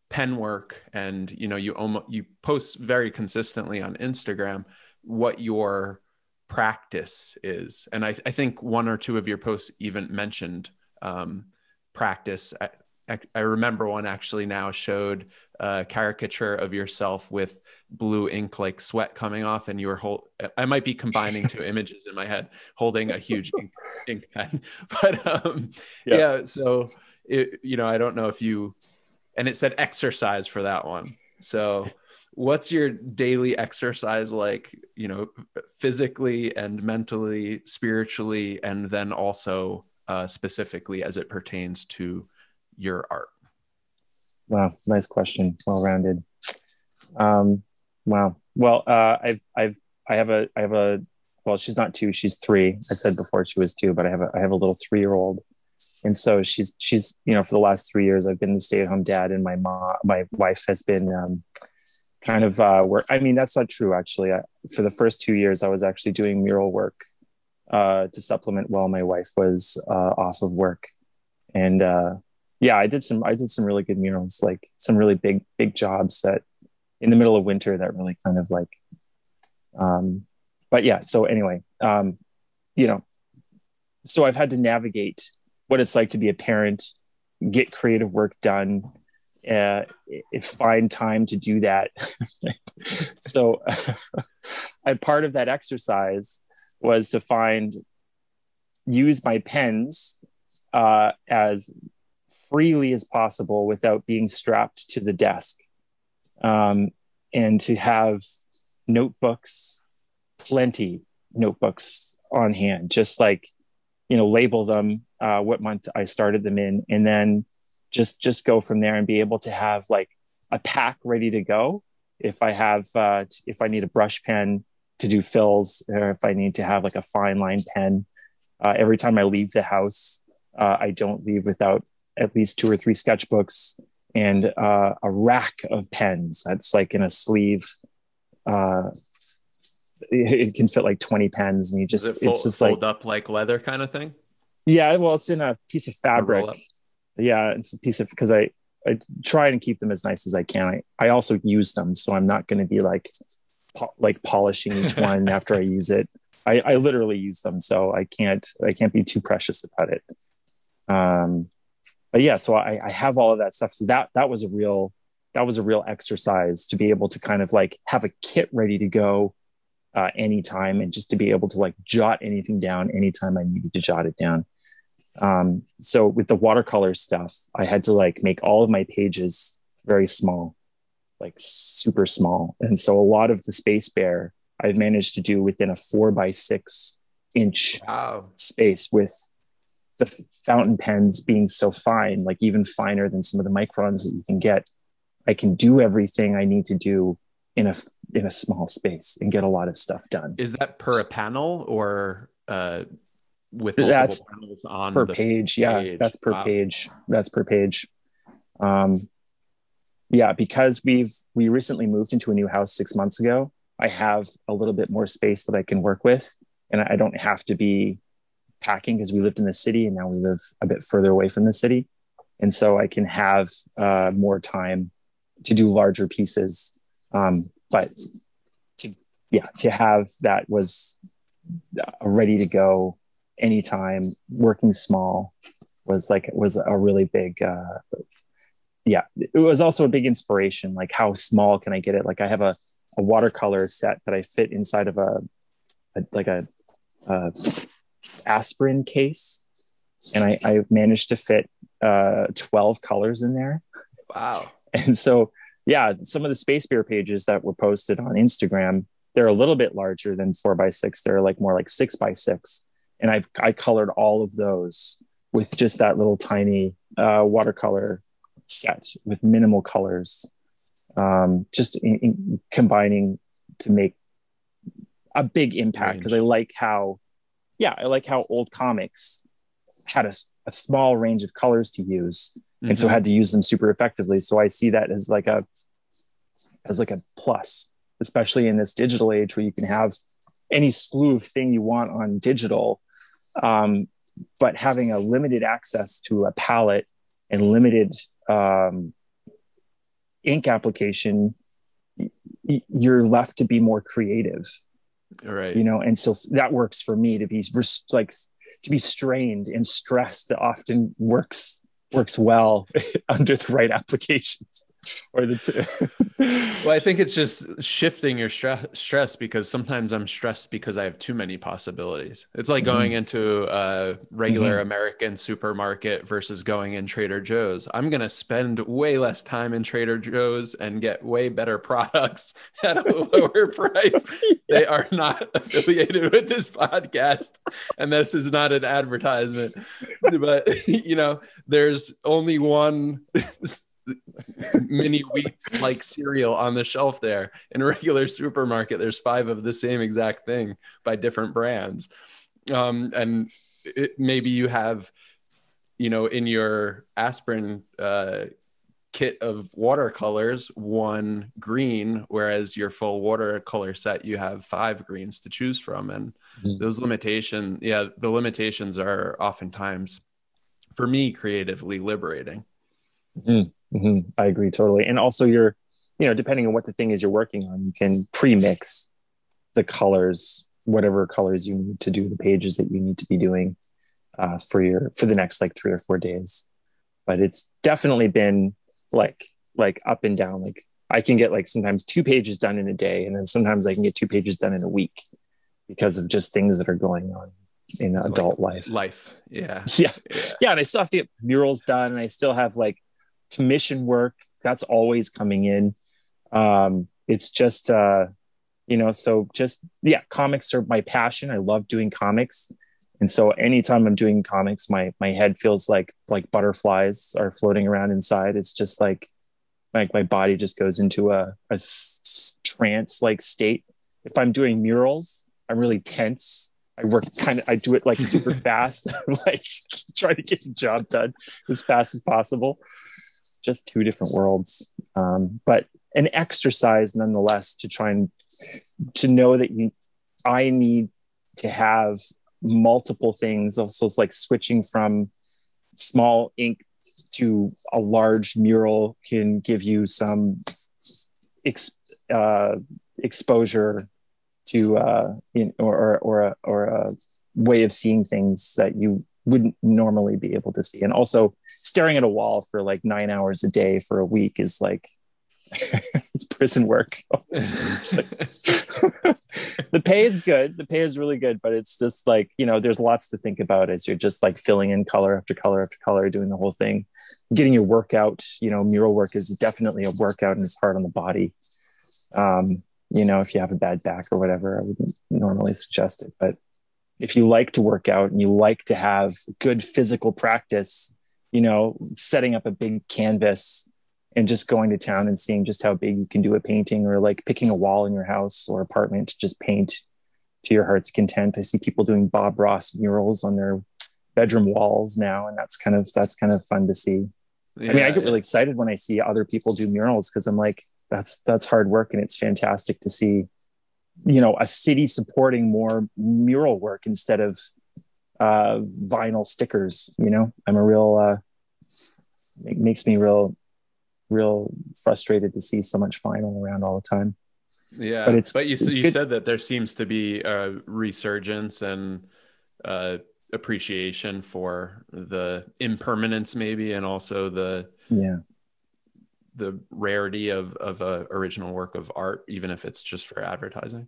A: pen work, and, you post very consistently on Instagram, what your practice is. And I think one or two of your posts even mentioned practice. I remember one actually now showed a caricature of yourself with blue ink, like sweat coming off, and you were I might be combining two images in my head, holding a huge ink pen. But yeah. So I don't know if you, and it said exercise for that one. So what's your daily exercise like, physically and mentally, spiritually, and then also specifically as it pertains to your art?
B: Wow, nice question. Well-rounded. Wow. Well, I have a, well, she's not two, she's three. I said before she was two, but I have a little 3-year-old. And so she's, for the last 3 years, I've been the stay-at-home dad, and my wife has been, kind of work. I mean, that's not true, actually. For the first 2 years, I was actually doing mural work to supplement while my wife was off of work. And yeah, I did some really good murals, like some really big jobs that in the middle of winter that really kind of like, but yeah. So anyway, so I've had to navigate what it's like to be a parent, get creative work done, find time to do that. So part of that exercise was to use my pens as freely as possible without being strapped to the desk, and to have plenty notebooks on hand, just like, label them, what month I started them in, and then just go from there, and be able to have like a pack ready to go. If I need a brush pen to do fills, or if I need to have like a fine line pen, every time I leave the house, I don't leave without at least 2 or 3 sketchbooks and a rack of pens that's like in a sleeve. It can fit like 20 pens, and it's just
A: fold
B: like
A: up like leather kind of thing.
B: Yeah, well, it's in a piece of fabric. Yeah, it's a piece of, because I try and keep them as nice as I can. I also use them, so I'm not going to be like polishing each one after I use it. I literally use them, so I can't be too precious about it. But yeah, so I have all of that stuff. So that was a real exercise, to be able to kind of like have a kit ready to go anytime, and just to be able to like jot anything down anytime I needed to jot it down. So with the watercolor stuff, I had to like make all of my pages very small, like super small. And so a lot of the Space Bear I've managed to do within a 4x6 inch space, with the fountain pens being so fine, like even finer than some of the microns that you can get. I can do everything I need to do in a small space and get a lot of stuff done.
A: Is that per a panel, or with multiple panels on
B: per page? Yeah, that's per page. That's per page. Yeah, because we recently moved into a new house 6 months ago, I have a little bit more space that I can work with, and I don't have to be packing, because we lived in the city and now we live a bit further away from the city. And so I can have more time to do larger pieces. But to have that was ready to go anytime, working small, was a really big, it was also a big inspiration. Like, how small can I get it? Like, I have a watercolor set that I fit inside of a aspirin case, and I managed to fit 12 colors in there.
A: Wow.
B: And so, yeah, some of the Space Bear pages that were posted on Instagram, they're a little bit larger than 4x6. They're like more like 6x6. And I colored all of those with just that little tiny watercolor set with minimal colors, just combining to make a big impact. Because I like how old comics had a small range of colors to use, and so had to use them super effectively. So I see that as like a plus, especially in this digital age where you can have any slew of thing you want on digital, but having a limited access to a palette and limited ink application, you're left to be more creative,
A: Right.
B: you know. And so that works for me. To be like, to be strained and stressed often works well under the right applications. Or
A: Well, I think it's just shifting your stress, because sometimes I'm stressed because I have too many possibilities. It's like going into a regular American supermarket versus going in Trader Joe's. I'm going to spend way less time in Trader Joe's and get way better products at a lower price. They are not affiliated with this podcast, and this is not an advertisement, but you know, there's only one mini wheats like cereal on the shelf there. In a regular supermarket, there's 5 of the same exact thing by different brands. And maybe you have, you know, in your aspirin kit of watercolors, 1 green, whereas your full watercolor set, you have 5 greens to choose from. And those the limitations are oftentimes, for me, creatively liberating.
B: I agree totally. And also, you know, depending on what the thing is you're working on, you can pre-mix the colors, whatever colors you need to do the pages that you need to be doing for the next like 3 or 4 days. But it's definitely been like up and down. Like I can get like sometimes 2 pages done in a day, and then sometimes I can get 2 pages done in a week because of just things that are going on in adult life.
A: Yeah.
B: And I still have to get murals done, and I still have like commission work that's always coming in. It's just you know, so just comics are my passion. I love doing comics, and so anytime I'm doing comics, my head feels like butterflies are floating around inside. It's just like my body just goes into a trance like state. If I'm doing murals, I'm really tense. I do it like super fast. I'm like trying to get the job done as fast as possible. Just 2 different worlds, but an exercise nonetheless, to try and to know that I need to have multiple things. Also, it's like switching from small ink to a large mural can give you some exposure to or a way of seeing things that you wouldn't normally be able to see. And also, staring at a wall for like 9 hours a day for a week is like it's prison work. The pay is good. The pay is really good, but it's just like, you know, there's lots to think about as you're just like filling in color after color after color, doing the whole thing, getting your workout. You know, mural work is definitely a workout, and it's hard on the body. You know, if you have a bad back or whatever, I wouldn't normally suggest it, but if you like to work out and you like to have good physical practice, you know, setting up a big canvas and just going to town and seeing just how big you can do a painting, or like picking a wall in your house or apartment to just paint to your heart's content. I see people doing Bob Ross murals on their bedroom walls now, and that's kind of fun to see. I mean, I get really excited when I see other people do murals, because I'm like, that's hard work, and it's fantastic to see, you know, a city supporting more mural work instead of vinyl stickers. You know, I'm a real it makes me real frustrated to see so much vinyl around all the time.
A: Yeah, but you said that there seems to be a resurgence and appreciation for the impermanence, maybe, and also the rarity of a original work of art, even if it's just for advertising.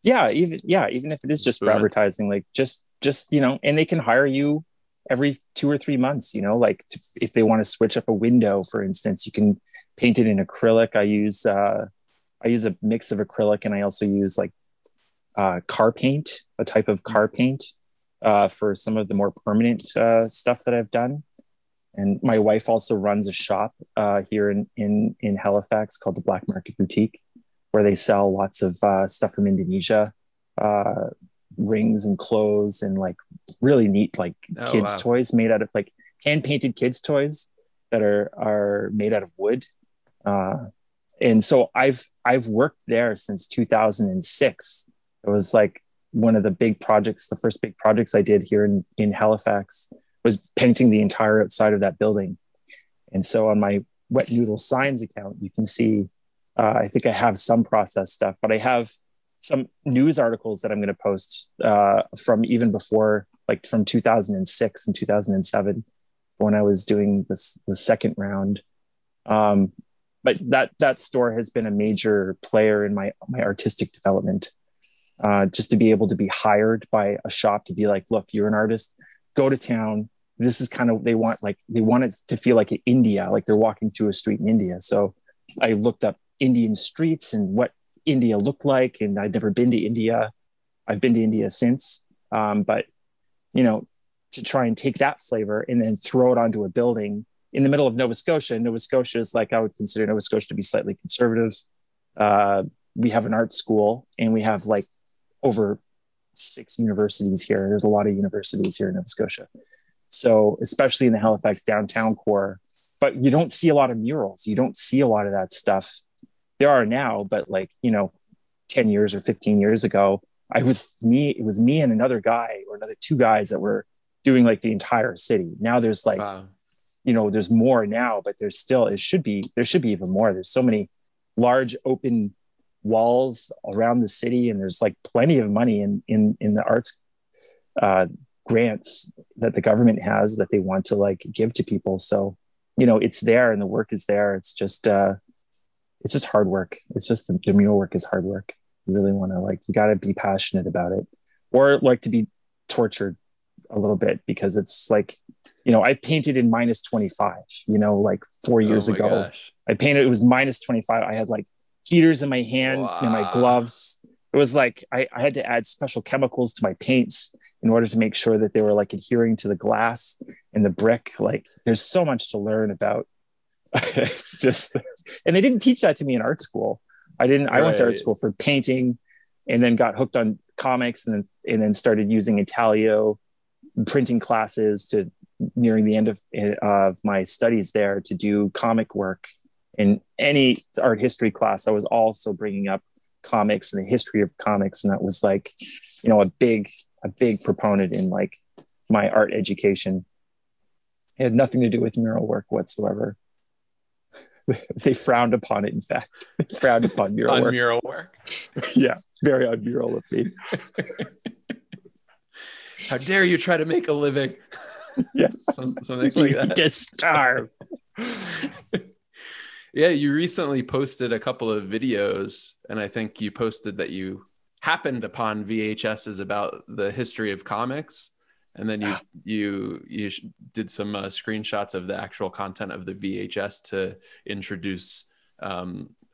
B: Even if it is just for advertising, like just you know, and they can hire you every 2 or 3 months, you know, like if they want to switch up a window, for instance, you can paint it in acrylic. I use a mix of acrylic, and I also use like car paint, a type of car paint, for some of the more permanent stuff that I've done. And my wife also runs a shop here in Halifax called the Black Market Boutique, where they sell lots of stuff from Indonesia, uh, rings and clothes and like really neat like
A: Oh,
B: kids
A: wow.
B: toys made out of like hand painted kids toys that are made out of wood. Uh, and so I've worked there since 2006. It was like one of the big projects, the first big projects I did here in Halifax was painting the entire outside of that building. And so on my Wet Noodle Signs account, you can see, I think I have some process stuff, but I have some news articles that I'm going to post from even before, like from 2006 and 2007, when I was doing the second round. Um, but that store has been a major player in my artistic development. Just to be able to be hired by a shop to be like, look, you're an artist, go to town. This is kind of they want it to feel like in India, like they're walking through a street in India. So I looked up Indian streets and what India looked like, and I'd never been to India. I've been to India since, but you know, to try and take that flavor and then throw it onto a building in the middle of Nova Scotia. Nova Scotia is like, I would consider Nova Scotia to be slightly conservative. Uh, we have an art school and we have like over 6 universities here. There's a lot of universities here in Nova Scotia. So, especially in the Halifax downtown core, but you don't see a lot of murals. You don't see a lot of that stuff. There are now, but like, 10 years or 15 years ago, it was me and another guy or another two guys that were doing like the entire city. Now there's like,
A: Wow.
B: there's more now, but there should be even more. There's so many large open walls around the city, and there's like plenty of money in the arts uh, grants that the government has that they want to like give to people. So, it's there and the work is there. It's just hard work. It's just the mural work is hard work. You really want to you got to be passionate about it, or like to be tortured a little bit, because it's like, I painted in minus 25, like 4 years
A: Oh my
B: ago.
A: gosh.
B: I painted, it was minus 25. I had like heaters in my hand and my
A: Wow.
B: gloves. It was like, I had to add special chemicals to my paints in order to make sure that they were like adhering to the glass and the brick. Like there's so much to learn about. It's just, and they didn't teach that to me in art school. I went to art
A: Right.
B: school for painting and then got hooked on comics and then started using Intaglio printing classes to nearing the end of my studies there to do comic work. In any art history class, I was also bringing up comics and the history of comics. And that was like, a big proponent in like my art education. It had nothing to do with mural work whatsoever. They frowned upon it. In fact, they frowned upon mural
A: On
B: work.
A: mural work.
B: Yeah, very unmural of me.
A: How dare you try to make a living?
B: Yeah,
A: Something like that.
B: Just starve.
A: Yeah, you recently posted a couple of videos, and I think you posted that you happened upon VHSs about the history of comics, and then you did some screenshots of the actual content of the VHS to introduce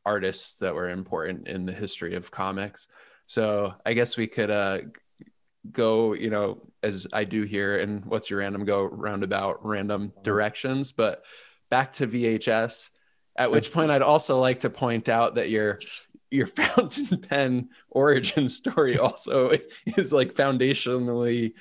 A: artists that were important in the history of comics. So I guess we could go, as I do here, and what's your random go roundabout random directions, but back to VHS. At which point, I'd also like to point out that your fountain pen origin story also is like foundationally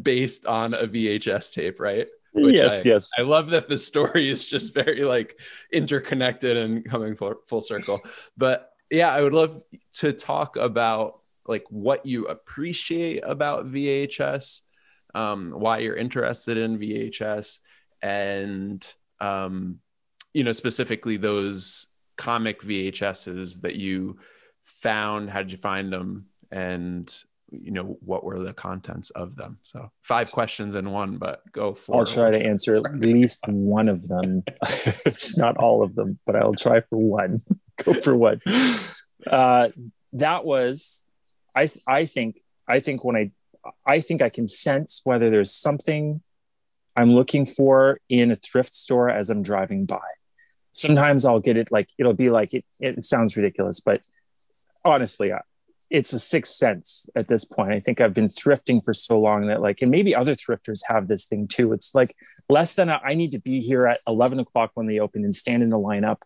A: based on a VHS tape, right? Which
B: Yes, yes.
A: I love that the story is just very like interconnected and coming full circle. But yeah, I would love to talk about like what you appreciate about VHS, why you're interested in VHS, and specifically those comic VHSs that you found. How did you find them? And, what were the contents of them? So 5 questions in one, but go for
B: I'll try to answer at least one of them. Not all of them, but I'll try for one. Go for one. That was, I think I think I can sense whether there's something I'm looking for in a thrift store as I'm driving by. Sometimes I'll get it, like it'll be like it sounds ridiculous, but honestly, it's a sixth sense at this point. I think I've been thrifting for so long that like, and maybe other thrifters have this thing too. It's like less than I need to be here at 11 o'clock when they open and stand in the lineup.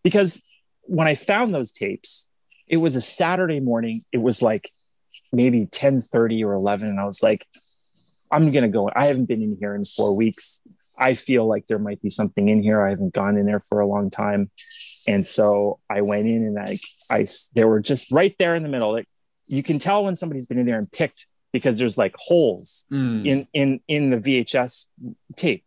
B: Because when I found those tapes, it was a Saturday morning. It was like maybe 10:30 or 11. And I was like, I'm going to go. I haven't been in here in 4 weeks. I feel like there might be something in here. I haven't gone in there for a long time. And so I went in and they were just right there in the middle. Like, you can tell when somebody's been in there and picked because there's like holes in the VHS tape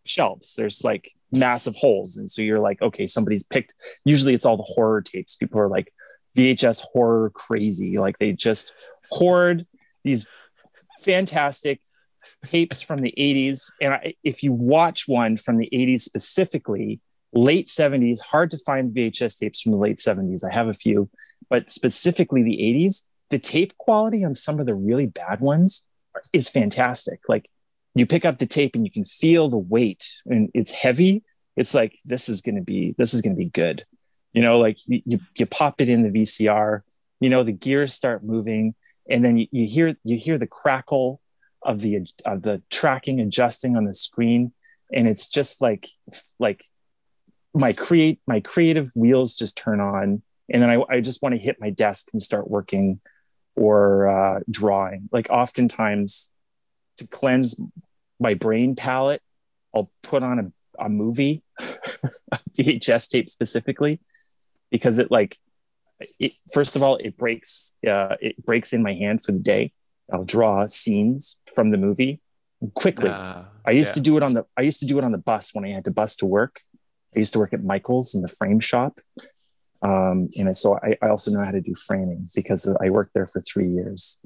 B: shelves. There's like massive holes. And so you're like, okay, somebody's picked. Usually it's all the horror tapes. People are like VHS horror crazy. Like they just hoard these fantastic tapes from the 80s. And if you watch one from the 80s specifically, late 70s, hard to find VHS tapes from the late 70s. I have a few, but specifically the 80s, the tape quality on some of the really bad ones is fantastic. Like you pick up the tape and you can feel the weight and it's heavy. It's like, this is going to be good. You know, like you pop it in the VCR, you know, the gears start moving and then you hear the crackle of the tracking adjusting on the screen. And it's just like my creative wheels just turn on. And then I just want to hit my desk and start working or drawing. Like oftentimes to cleanse my brain palette, I'll put on a movie, a VHS tape specifically, because first of all, it breaks in my hand for the day. I'll draw scenes from the movie quickly. I used to do it on the bus when I had to bus to work. I used to work at Michael's in the frame shop. And so I also know how to do framing because I worked there for 3 years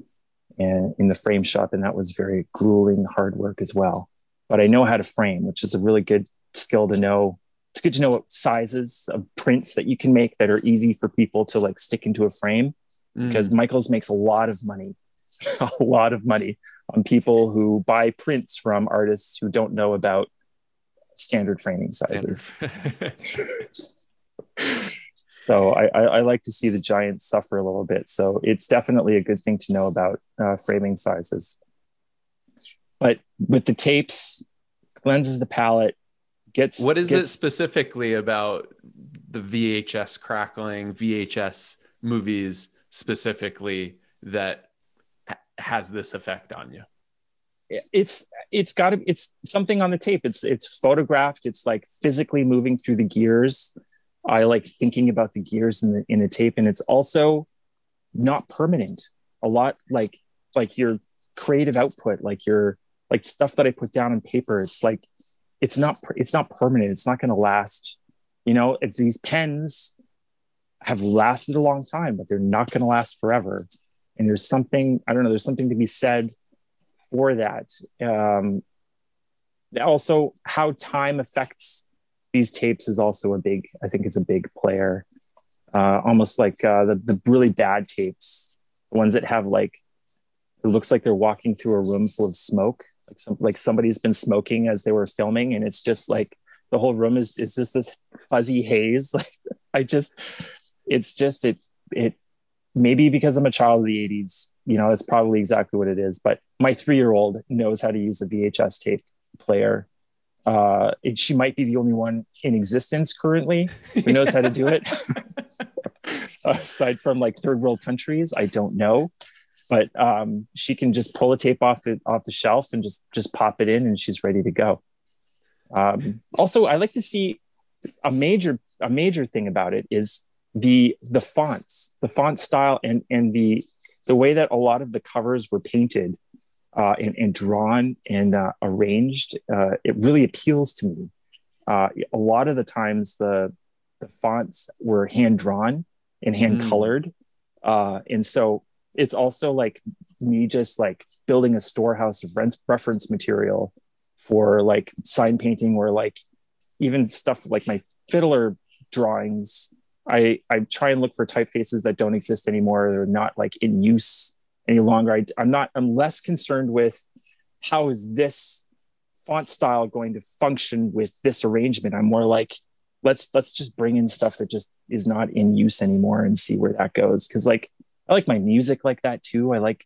B: and in the frame shop. And that was very grueling, hard work as well. But I know how to frame, which is a really good skill to know. It's good to know what sizes of prints that you can make that are easy for people to like stick into a frame because Michael's makes a lot of money on people who buy prints from artists who don't know about standard framing sizes. So I like to see the giants suffer a little bit. So it's definitely a good thing to know about framing sizes. But with the tapes, cleanses the palette.
A: What is it specifically about the VHS crackling, VHS movies specifically that has this effect on you?
B: It's something on the tape. It's photographed. It's like physically moving through the gears. I like thinking about the gears in the tape, and it's also not permanent. A lot like your creative output, like stuff that I put down on paper. It's like it's not permanent. It's not going to last. You know, if these pens have lasted a long time, but they're not going to last forever. And there's something to be said for that. Also, how time affects these tapes is also I think it's a big player. Almost like the really bad tapes, the ones that have like, it looks like they're walking through a room full of smoke, like somebody's been smoking as they were filming, and it's just like the whole room is just this fuzzy haze. Like it maybe because I'm a child of the 80s, you know, that's probably exactly what it is. But my 3-year-old knows how to use a VHS tape player. She might be the only one in existence currently who knows how to do it. Aside from like third world countries, I don't know. But she can just pull a tape off the shelf and just pop it in, and she's ready to go. Also, I like to see a major thing about it is the fonts, the font style, and the way that a lot of the covers were painted and drawn and arranged. It really appeals to me. A lot of the times the fonts were hand drawn and hand colored, and so it's also like me just like building a storehouse of reference material for like sign painting, or like even stuff like my fiddler drawings. I try and look for typefaces that don't exist anymore. They're not like in use any longer. I'm less concerned with how is this font style going to function with this arrangement. I'm more like, let's just bring in stuff that just is not in use anymore and see where that goes. Cause like I like my music like that too. I like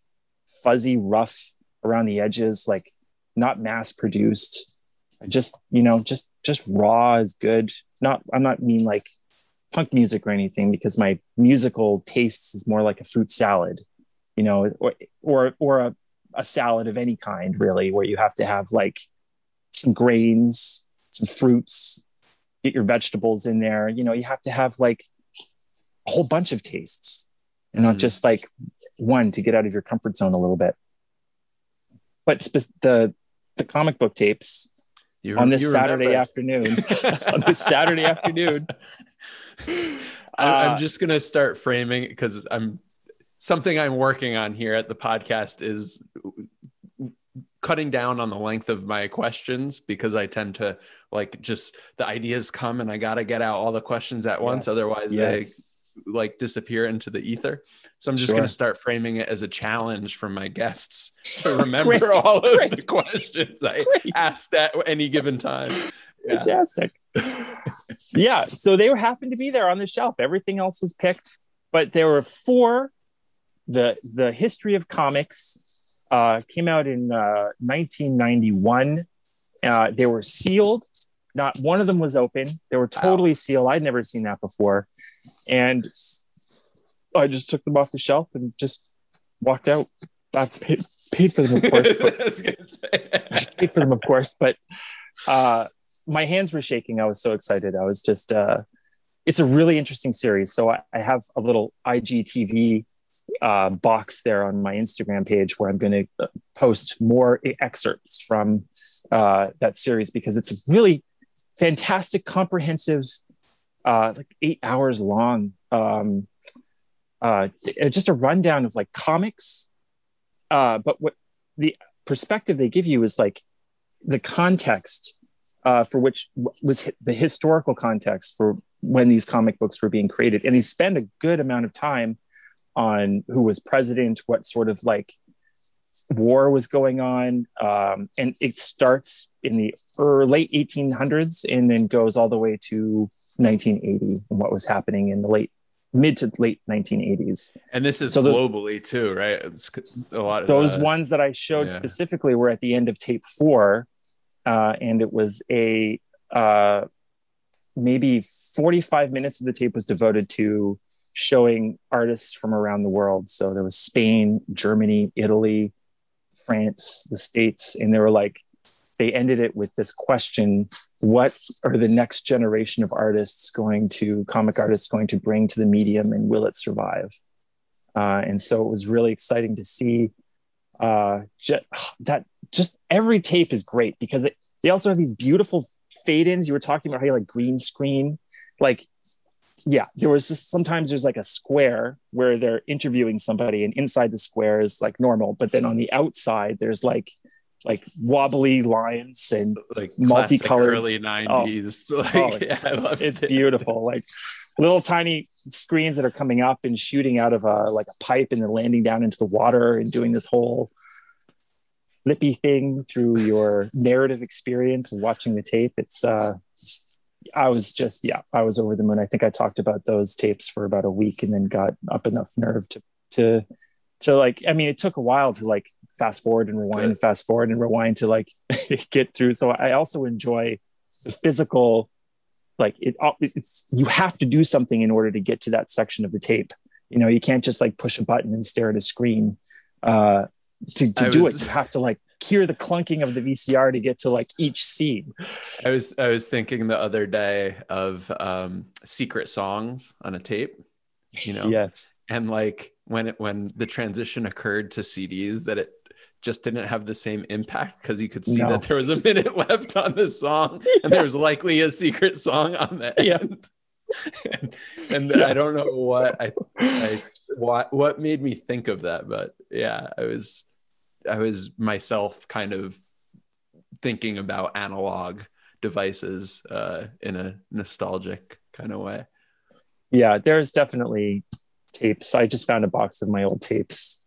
B: fuzzy, rough around the edges, like not mass produced. I just, just raw is good. I'm not mean like punk music or anything, because my musical tastes is more like a fruit salad, or a salad of any kind, really, where you have to have like some grains, some fruits, get your vegetables in there. You have to have like a whole bunch of tastes and not just like one to get out of your comfort zone a little bit. But the comic book tapes on this Saturday afternoon, on this Saturday afternoon,
A: I'm just gonna start framing, because something I'm working on here at the podcast is cutting down on the length of my questions, because I tend to like just the ideas come and I gotta get out all the questions at once. Otherwise they like disappear into the ether. So I'm just going to start framing it as a challenge for my guests to remember all of the questions I asked at any given time.
B: Yeah. Fantastic. Yeah. So they happened to be there on the shelf. Everything else was picked, but there were four. The history of comics came out in 1991. They were sealed. Not one of them was open. They were totally sealed. I'd never seen that before. And I just took them off the shelf and just walked out. I paid for them, of course. I paid for them, of course. But my hands were shaking. I was so excited. I was just, it's a really interesting series. So I have a little IGTV box there on my Instagram page where I'm going to post more excerpts from that series, because it's a really fantastic, comprehensive, like 8 hours long, just a rundown of like comics. But what the perspective they give you is like the context for which was the historical context for when these comic books were being created. And he spent a good amount of time on who was president, what sort of like war was going on. And it starts in the late 1800s and then goes all the way to 1980 and what was happening in the mid to late 1980s.
A: And this is globally too, right? It's a lot of
B: those ones that I showed specifically were at the end of tape 4. And it was maybe 45 minutes of the tape was devoted to showing artists from around the world. So there was Spain, Germany, Italy, France, the States, and they ended it with this question: what are the next generation of comic artists going to bring to the medium, and will it survive? And so it was really exciting to see just every tape is great, because they also have these beautiful fade-ins. You were talking about how you like green screen. There was just sometimes there's like a square where they're interviewing somebody, and inside the square is like normal, but then on the outside there's like wobbly lines and
A: like
B: multicolored
A: early 90s.
B: It's beautiful. Like little tiny screens that are coming up and shooting out of a pipe and then landing down into the water and doing this whole flippy thing through your narrative experience and watching the tape. I was over the moon. I think I talked about those tapes for about a week and then got up enough nerve to it took a while to fast forward and rewind to get through. So I also enjoy the physical, it's you have to do something in order to get to that section of the tape. You can't just push a button and stare at a screen. To do it, you have to hear the clunking of the VCR to get to each scene.
A: I was thinking the other day of secret songs on a tape,
B: Yes.
A: And when the transition occurred to CDs, that it just didn't have the same impact, because you could see that there was a minute left on the song and there was likely a secret song on the end. and I don't know what made me think of that, but I was myself kind of thinking about analog devices in a nostalgic kind of way.
B: Yeah, there's definitely tapes. I just found a box of my old tapes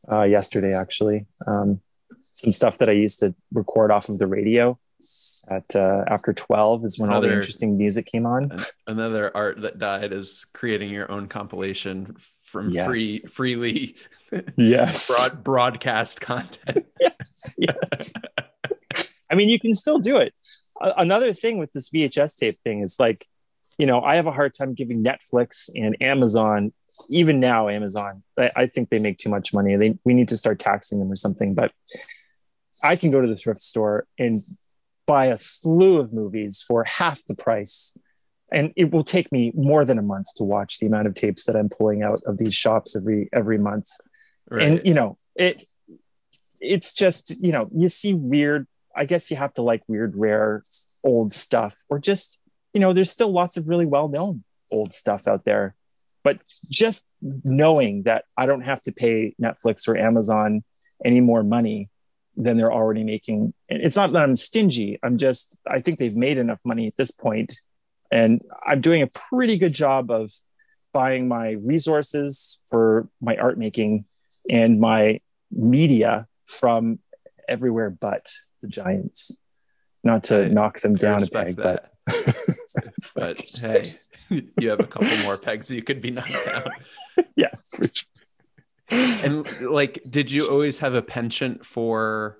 B: yesterday, actually. Some stuff that I used to record off of the radio at after 12 is when all the interesting music came on.
A: Another art that died is creating your own compilation from
B: Yes.
A: freely
B: Yes.
A: broadcast content.
B: Yes. Yes. I mean, you can still do it. Another thing with this VHS tape thing is like, I have a hard time giving Netflix and Amazon, even now Amazon, I think they make too much money. We need to start taxing them or something. But I can go to the thrift store and buy a slew of movies for half the price. And it will take me more than a month to watch the amount of tapes that I'm pulling out of these shops every month.
A: Right.
B: And it's just, you see weird, I guess you have to like weird, rare, old stuff, or just, there's still lots of really well-known old stuff out there. But just knowing that I don't have to pay Netflix or Amazon any more money than they're already making. It's not that I'm stingy. I think they've made enough money at this point, and I'm doing a pretty good job of buying my resources for my art making and my media from everywhere but the giants. Not to knock them down a peg,
A: that. But hey, you have a couple more pegs you could be knocked down.
B: Yeah, for sure.
A: And like, did you always have a penchant for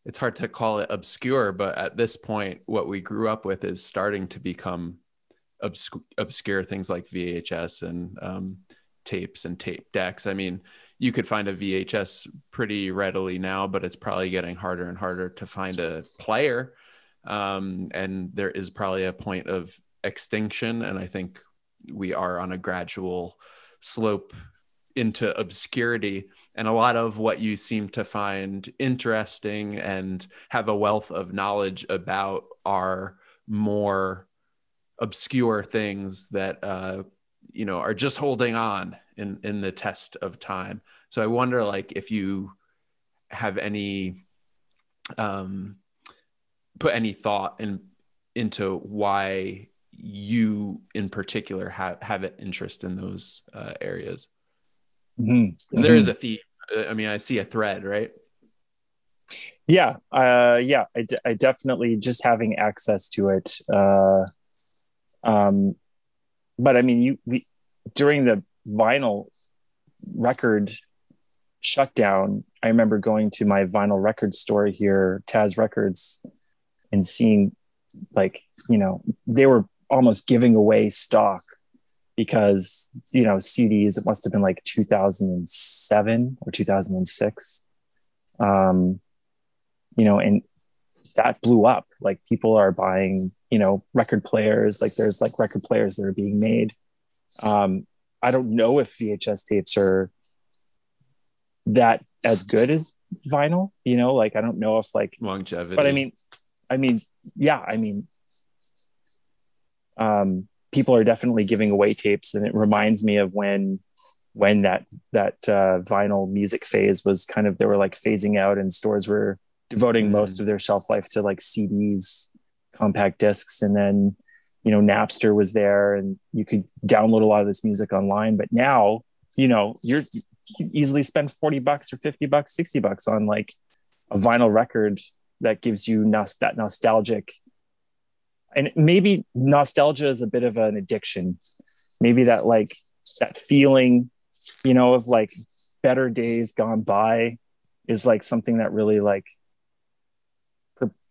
A: it's hard to call it obscure, but at this point, what we grew up with is starting to become obscure things like VHS and tapes and tape decks. I mean, you could find a VHS pretty readily now, but it's probably getting harder and harder to find a player. And there is probably a point of extinction. And I think we are on a gradual slope into obscurity. And a lot of what you seem to find interesting and have a wealth of knowledge about are more obscure things that, are just holding on in the test of time. So I wonder, like, if you have any, put any thought into why you in particular have an interest in those areas.
B: Mm-hmm.
A: There is a theme. I mean, I see a thread, right?
B: Yeah. I definitely just having access to it. But I mean, during the vinyl record shutdown, I remember going to my vinyl record store here, Taz Records, and seeing like, they were almost giving away stock because, CDs, it must have been like 2007 or 2006. And that blew up. Like, people are buying, record players, like there's like record players that are being made. I don't know if VHS tapes are that as good as vinyl, like, I don't know if like
A: longevity,
B: but people are definitely giving away tapes, and it reminds me of when that vinyl music phase was kind of, they were like phasing out, and stores were devoting most of their shelf life to like CDs, compact discs, and then Napster was there, and you could download a lot of this music online. But now, you easily spend $40 or $50, $60 on like a vinyl record that gives you that nostalgic. And maybe nostalgia is a bit of an addiction. Maybe that like that feeling, of like better days gone by is like something that really like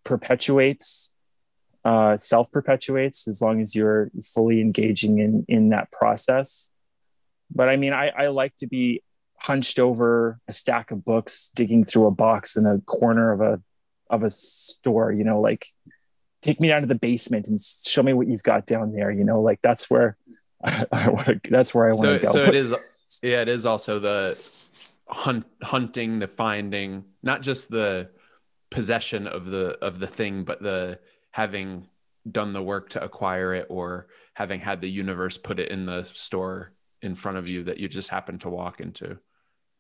B: perpetuates, self-perpetuates, as long as you're fully engaging in that process. But I mean, I like to be hunched over a stack of books, digging through a box in a corner of a store, like, take me down to the basement and show me what you've got down there. Like, that's where I want to go.
A: So it is also the hunting, the finding, not just the possession of the thing, but the having done the work to acquire it, or having had the universe put it in the store in front of you that you just happen to walk into.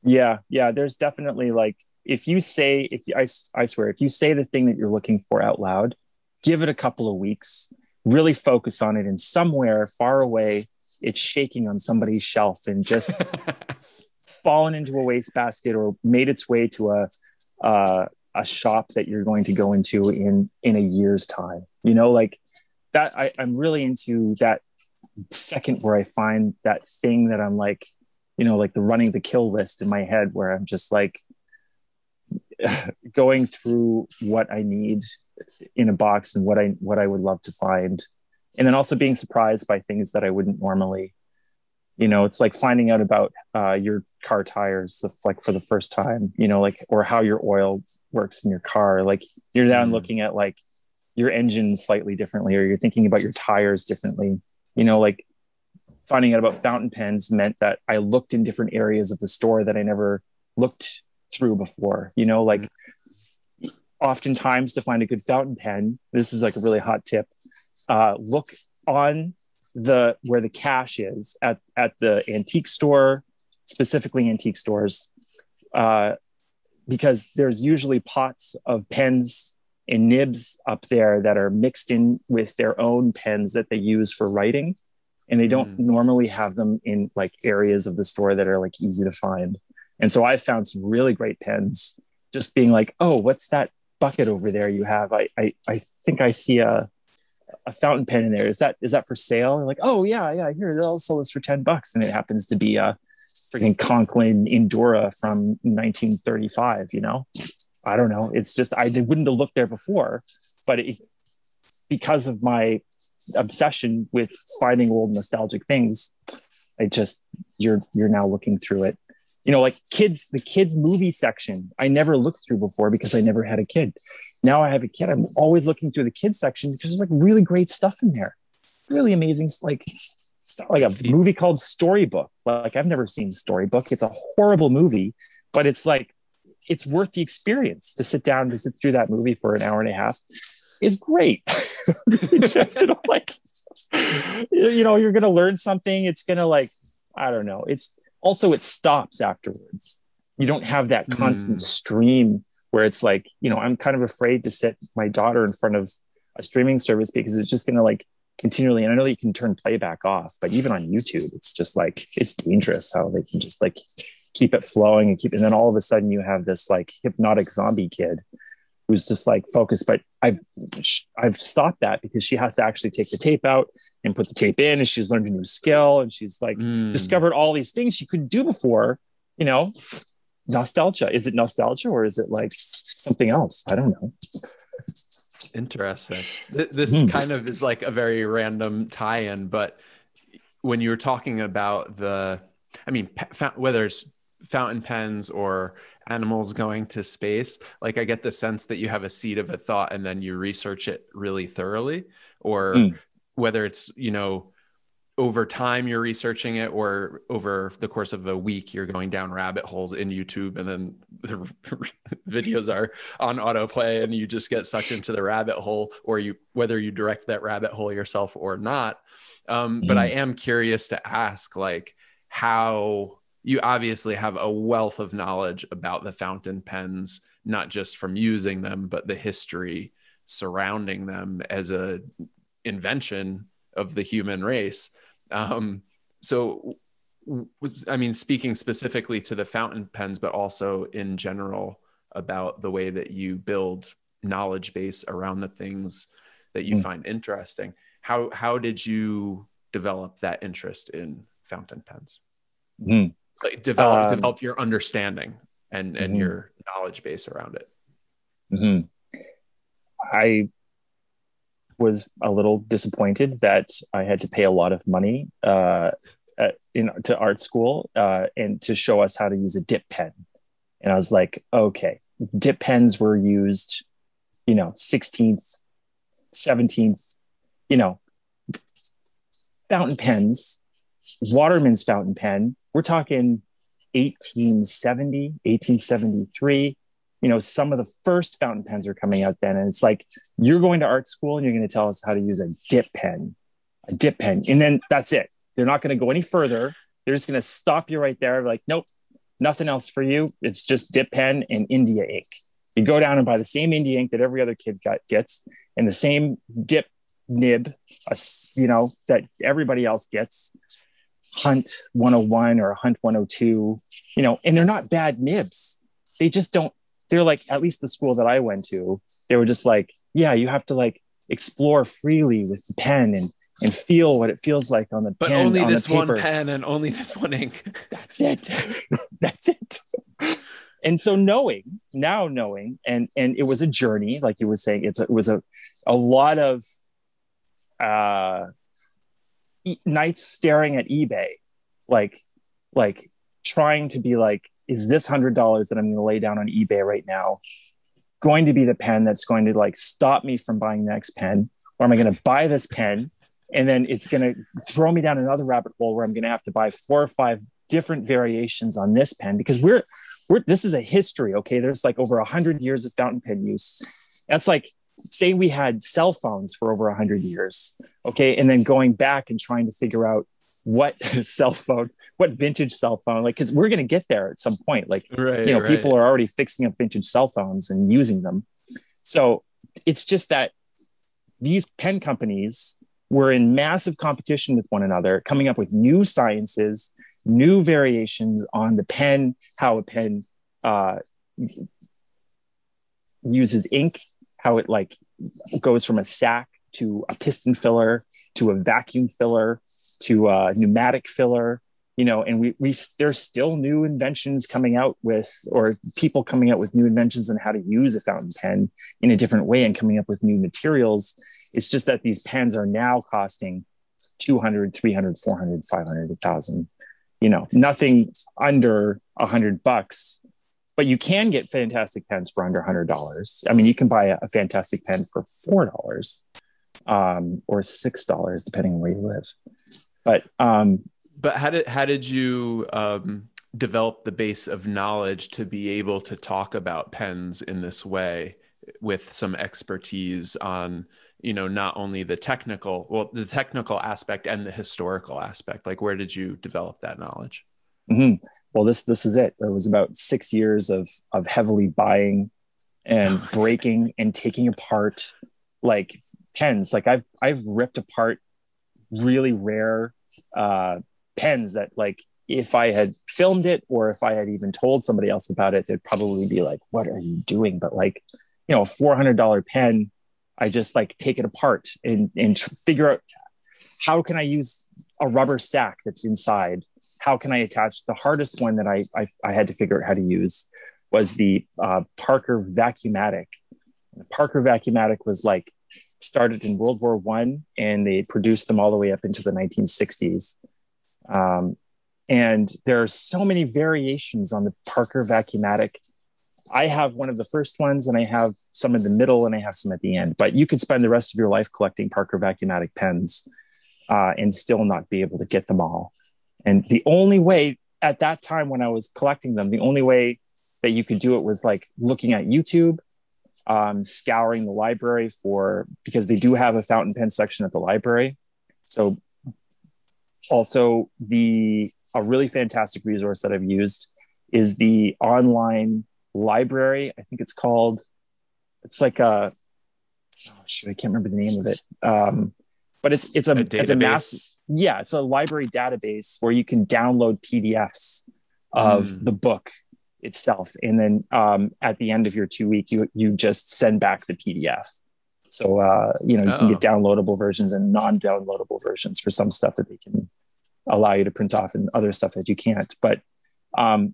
B: Yeah. There's definitely like, I swear, if you say the thing that you're looking for out loud, give it a couple of weeks, really focus on it, and somewhere far away, it's shaking on somebody's shelf and just fallen into a wastebasket, or made its way to a shop that you're going to go into in a year's time. Like that. I'm really into that second where I find that thing that I'm like, you know, like the running the kill list in my head, where I'm just like going through what I need in a box and what I would love to find, and then also being surprised by things that I wouldn't normally. You know, it's like finding out about your car tires, like for the first time. You know, like, or how your oil works in your car. Like you're then
A: Mm.
B: looking at like your engine slightly differently, or you're thinking about your tires differently. You know, like finding out about fountain pens meant that I looked in different areas of the store that I never looked through before. You know, like oftentimes to find a good fountain pen, this is like a really hot tip. Look on the where the cash is at the antique store, specifically antique stores, uh, because there's usually pots of pens and nibs up there that are mixed in with their own pens that they use for writing, and they don't
A: Mm.
B: normally have them in like areas of the store that are like easy to find. And so I found some really great pens just being like, oh, what's that bucket over there you have? I think I see a fountain pen in there. Is that for sale? And like, oh yeah, here, they'll sell this for $10. And it happens to be a freaking Conklin Endura from 1935, you know? I don't know. It's just, I wouldn't have looked there before, but because of my obsession with finding old nostalgic things, I just, you're now looking through it. You know, like the kids movie section, I never looked through before because I never had a kid. Now I have a kid. I'm always looking through the kids section because there's like really great stuff in there. Really amazing. Like, it's not like a movie called Storybook. Like, I've never seen Storybook. It's a horrible movie, but it's like, it's worth the experience to sit down to sit through that movie for an hour and a half. Is great. It's just, you know, like, you know, you're going to learn something. It's going to, like, I don't know. It's also, it stops afterwards. You don't have that constant
A: Mm.
B: stream where it's like, you know, I'm kind of afraid to set my daughter in front of a streaming service because it's just going to like continually, and I know you can turn playback off, but even on YouTube, it's just like, it's dangerous how they can just like keep it flowing and then all of a sudden you have this like hypnotic zombie kid who's just like focused. But I've stopped that because she has to actually take the tape out and put the tape in, and she's learned a new skill, and she's like
A: Mm.
B: discovered all these things she couldn't do before. You know, nostalgia. Is it nostalgia or is it like something else? I don't know.
A: Interesting. This kind of is like a very random tie-in, but when you were talking about I mean, whether it's fountain pens or animals going to space, like I get the sense that you have a seed of a thought and then you research it really thoroughly, or
B: Mm.
A: whether it's, you know, over time you're researching it, or over the course of a week you're going down rabbit holes in YouTube, and then the videos are on autoplay and you just get sucked into the rabbit hole, or whether you direct that rabbit hole yourself or not. But I
B: Mm.
A: am curious to ask, like, how you obviously have a wealth of knowledge about the fountain pens, not just from using them, but the history surrounding them as a invention of the human race. So, I mean, speaking specifically to the fountain pens, but also in general about the way that you build knowledge base around the things that you
B: Mm.
A: find interesting. How did you develop that interest in fountain pens?
B: Mm.
A: Like
B: Um,
A: develop your understanding and
B: mhm,
A: your knowledge base around it.
B: mhm. I was a little disappointed that I had to pay a lot of money to art school and to show us how to use a dip pen. And I was like, okay, dip pens were used, you know, 16th, 17th, you know, fountain pens, Waterman's fountain pen. We're talking 1870, 1873. You know, some of the first fountain pens are coming out then. And it's like, you're going to art school and you're going to tell us how to use a dip pen, a dip pen. And then that's it. They're not going to go any further. They're just going to stop you right there. Like, nope, nothing else for you. It's just dip pen and India ink. You go down and buy the same India ink that every other kid gets, and the same dip nib, you know, that everybody else gets. Hunt 101 or Hunt 102, you know, and they're not bad nibs. They just don't, they're like, at least the school that I went to, they were just like, yeah, you have to like explore freely with the pen, and and feel what it feels like on the
A: But
B: pen,
A: only
B: on the
A: this one
B: paper.
A: pen and only this one ink.
B: That's it. That's it. And so knowing, and it was a journey, like you were saying, it was a lot of nights staring at eBay, like trying to be like, is this $100 that I'm going to lay down on eBay right now going to be the pen that's going to like stop me from buying the next pen? Or am I going to buy this pen and then it's going to throw me down another rabbit hole where I'm going to have to buy 4 or 5 different variations on this pen? Because this is a history. Okay. There's like over 100 years of fountain pen use. That's like, say we had cell phones for over 100 years. Okay. And then going back and trying to figure out what vintage cell phone, like, because we're going to get there at some point. Like, right. People are already fixing up vintage cell phones and using them. So it's just that these pen companies were in massive competition with one another, coming up with new sciences, new variations on the pen, how a pen uses ink, how it like goes from a sac to a piston filler to a vacuum filler to a pneumatic filler, and there's still new inventions coming out with, or people coming out with new inventions on how to use a fountain pen in a different way and coming up with new materials. It's just that these pens are now costing 200, 300, 400, 500, 1,000, nothing under $100, but you can get fantastic pens for under $100. I mean, you can buy a fantastic pen for $4 or $6, depending on where you live. But
A: how did you develop the base of knowledge to be able to talk about pens in this way with some expertise on, not only the technical aspect and the historical aspect? Like, where did you develop that knowledge?
B: Mm-hmm. Well, this is it. It was about 6 years of heavily buying and breaking and taking apart like pens. Like I've ripped apart really rare pens that, like, if I had filmed it or if I had even told somebody else about it, they'd probably be like, what are you doing? But like, a $400 pen, I just like take it apart and figure out, how can I use a rubber sack that's inside? How can I attach? The hardest one that I had to figure out how to use was the Parker Vacuumatic. The Parker Vacuumatic was like started in World War I, and they produced them all the way up into the 1960s. And there are so many variations on the Parker Vacuumatic. I have one of the first ones, and I have some in the middle, and I have some at the end. But you could spend the rest of your life collecting Parker Vacuumatic pens and still not be able to get them all. And the only way at that time when I was collecting them, the only way that you could do it was like looking at YouTube, scouring the library because they do have a fountain pen section at the library. So also a really fantastic resource that I've used is the online library. I think it's like I can't remember the name of it. But it's a massive, it's a library database where you can download PDFs of the book itself. And then at the end of your 2 week, you just send back the PDF. So, you can get downloadable versions and non-downloadable versions for some stuff that they can allow you to print off and other stuff that you can't. But I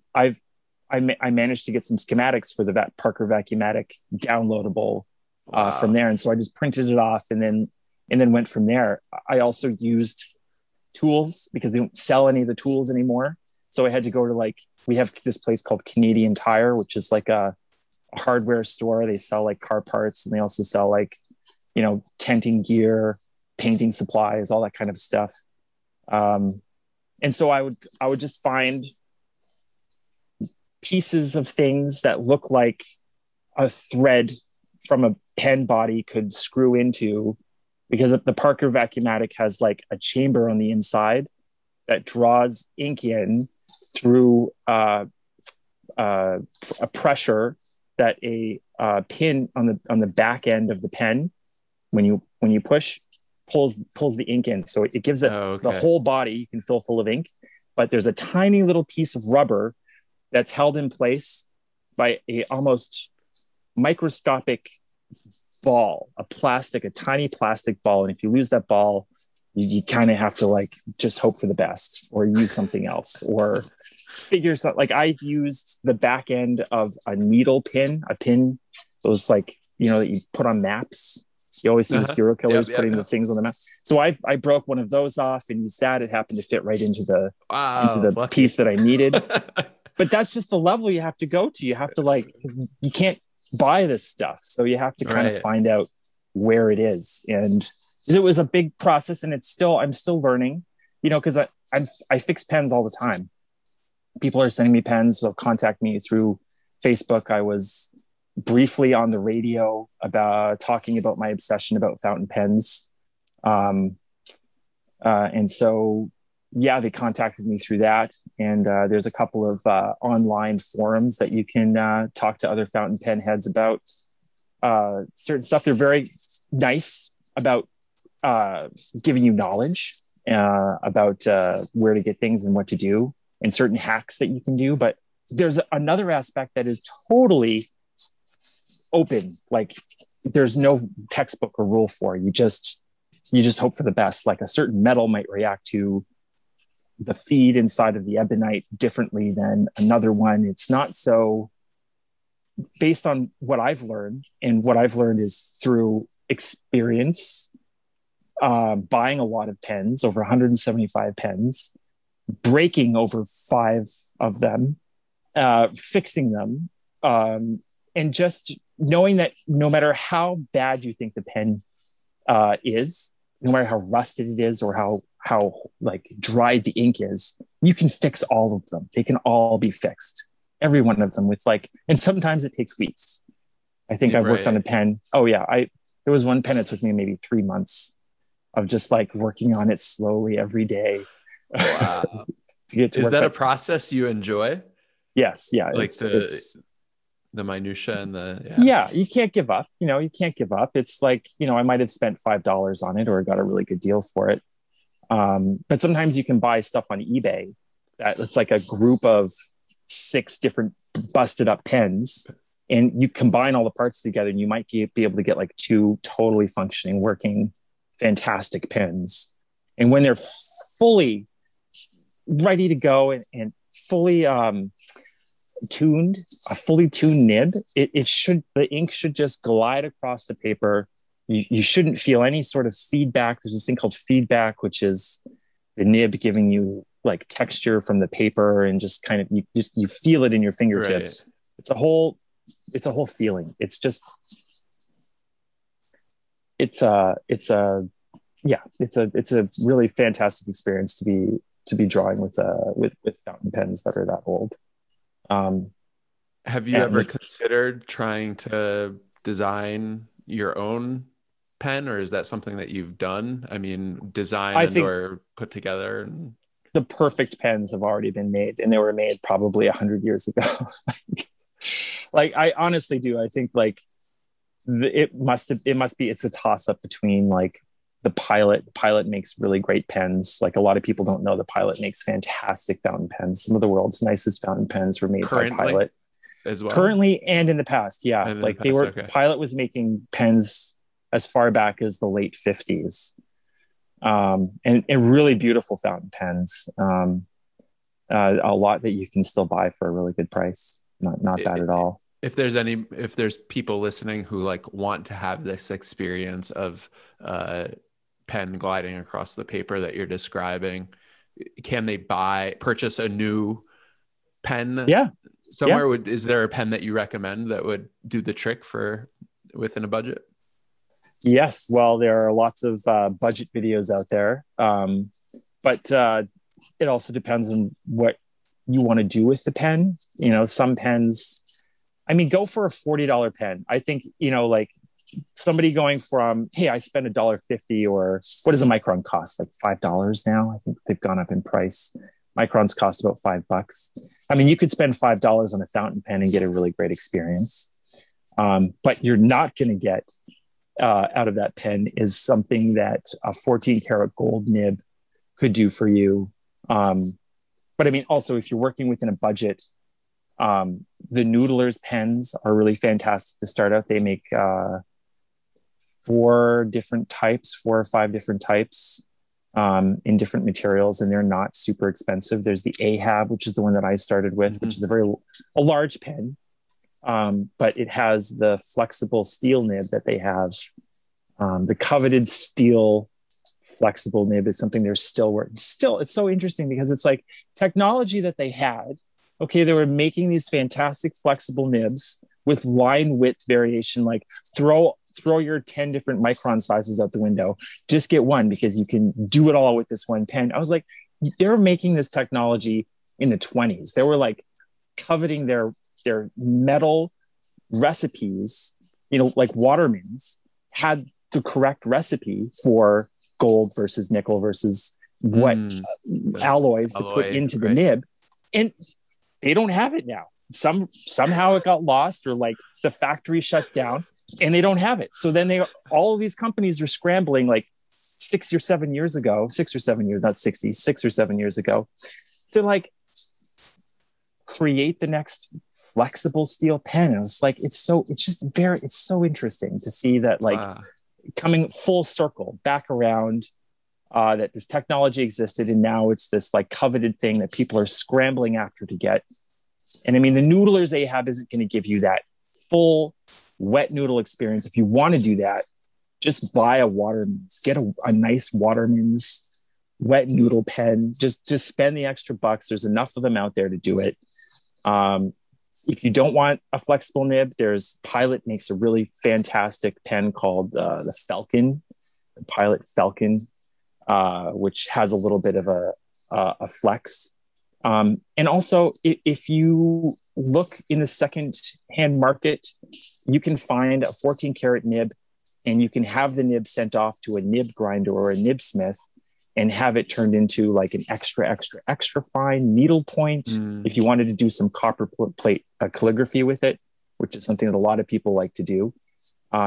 B: managed to get some schematics for the Parker Vacuumatic downloadable from there. And so I just printed it off and then went from there. I also used tools because they don't sell any of the tools anymore. So I had to go to we have this place called Canadian Tire, which is like a hardware store. They sell like car parts, and they also sell tenting gear, painting supplies, all that kind of stuff. And so I would just find pieces of things that look like a thread from a pen body could screw into, because the Parker Vacuumatic has like a chamber on the inside that draws ink in through a pressure that a pin on the back end of the pen, when you push, pulls the ink in. So it gives it the whole body you can fill full of ink, but there's a tiny little piece of rubber that's held in place by a almost microscopic ball, a tiny plastic ball. And if you lose that ball, you kind of have to like just hope for the best or use something else or figure something. Like I used the back end of a needle pin, a pin, those like, that you put on maps. You always see the serial killers putting the things on the map. So I broke one of those off and used that. It happened to fit right into the
A: lucky
B: piece that I needed. But that's just the level you have to go to. You have to like, because you can't buy this stuff. So you have to kind of find out where it is. And it was a big process, and I'm still learning, because I fix pens all the time. People are sending me pens, so contact me through Facebook. I was briefly on the radio talking about my obsession about fountain pens. And so, they contacted me through that. And there's a couple of online forums that you can talk to other fountain pen heads about certain stuff. They're very nice about giving you knowledge about where to get things and what to do and certain hacks that you can do. But there's another aspect that is totally open. Like there's no textbook or rule for it. You just hope for the best. Like a certain metal might react to the feed inside of the ebonite differently than another one. It's not so based on what I've learned, and what I've learned is through experience, buying a lot of pens, over 175 pens, breaking over 5 of them, fixing them, and just knowing that no matter how bad you think the pen is, no matter how rusted it is or how like dried the ink is, you can fix all of them. They can all be fixed, every one of them, with like, and sometimes it takes weeks. I think I've worked on a pen. Oh yeah, there was one pen that took me maybe 3 months of just like working on it slowly every day.
A: Wow. Is that a process you enjoy?
B: Yes. Yeah.
A: Like the minutia and
B: you can't give up. You can't give up. It's like, I might have spent $5 on it or got a really good deal for it. But sometimes you can buy stuff on eBay that it's like a group of 6 different busted up pens, and you combine all the parts together and you might be able to get like 2 totally functioning, working, fantastic pens. And when they're fully ready to go and fully tuned, a fully tuned nib, the ink should just glide across the paper. You shouldn't feel any sort of feedback. There's this thing called feedback, which is the nib giving you like texture from the paper, and just kind of you feel it in your fingertips. Right. It's a whole feeling. It's a really fantastic experience to be drawing with fountain pens that are that old.
A: Have you ever considered trying to design your own pen, or is that something that you've done? I mean, or put together?
B: The perfect pens have already been made, and they were made probably 100 years ago. Like, I honestly do. I think like it's a toss up between like the Pilot. Pilot makes really great pens. Like, a lot of people don't know the Pilot makes fantastic fountain pens. Some of the world's nicest fountain pens were made by Pilot
A: as well.
B: Currently and in the past. Yeah. Like Pilot was making pens as far back as the late 50s. And really beautiful fountain pens. A lot that you can still buy for a really good price. Not bad at all.
A: If there's people listening who like want to have this experience of pen gliding across the paper that you're describing, can they purchase a new pen?
B: Yeah.
A: Somewhere? Yeah. Is there a pen that you recommend that would do the trick for within a budget?
B: Yes. Well, there are lots of budget videos out there. But it also depends on what you want to do with the pen. Some pens, I mean, go for a $40 pen. I think, like somebody going from, hey, I spent $1.50, or what does a micron cost? Like $5 now. I think they've gone up in price. Microns cost about $5. I mean, you could spend $5 on a fountain pen and get a really great experience. But you're not going to get out of that pen is something that a 14 karat gold nib could do for you. But I mean, also, if you're working within a budget, the Noodlers pens are really fantastic to start out. They make 4 or 5 different types. in different materials, and they're not super expensive. There's the Ahab, which is the one that I started with, which is a large pen, but it has the flexible steel nib that they have. The coveted steel flexible nib is something they're still. It's so interesting because it's like technology that they had. Okay, they were making these fantastic flexible nibs with line width variation. Like throw your 10 different micron sizes out the window. Just get one because you can do it all with this one pen. I was like, they were making this technology in the 20s. They were like coveting their metal recipes, like Waterman's had the correct recipe for gold versus nickel versus what alloys to put into the nib. And they don't have it now. Somehow it got lost, or like the factory shut down and they don't have it. So then all of these companies are scrambling like 6 or 7 years, not 60, 6 or 7 years ago, to like create the next flexible steel pen. And it's like, it's so interesting to see that, like, coming full circle back around, that this technology existed and now it's this like coveted thing that people are scrambling after to get. And I mean, the Noodler's Ahab isn't going to give you that full wet noodle experience. If you want to do that, just buy a Waterman's, get a nice Waterman's wet noodle pen. Just spend the extra bucks. There's enough of them out there to do it. If you don't want a flexible nib, Pilot makes a really fantastic pen called the Falcon, the Pilot Falcon, which has a little bit of a flex. And also, if you look in the second-hand market, you can find a 14 karat nib, and you can have the nib sent off to a nib grinder or a nib smith and have it turned into like an extra fine needle point. If you wanted to do some copper plate calligraphy with it, which is something that a lot of people like to do,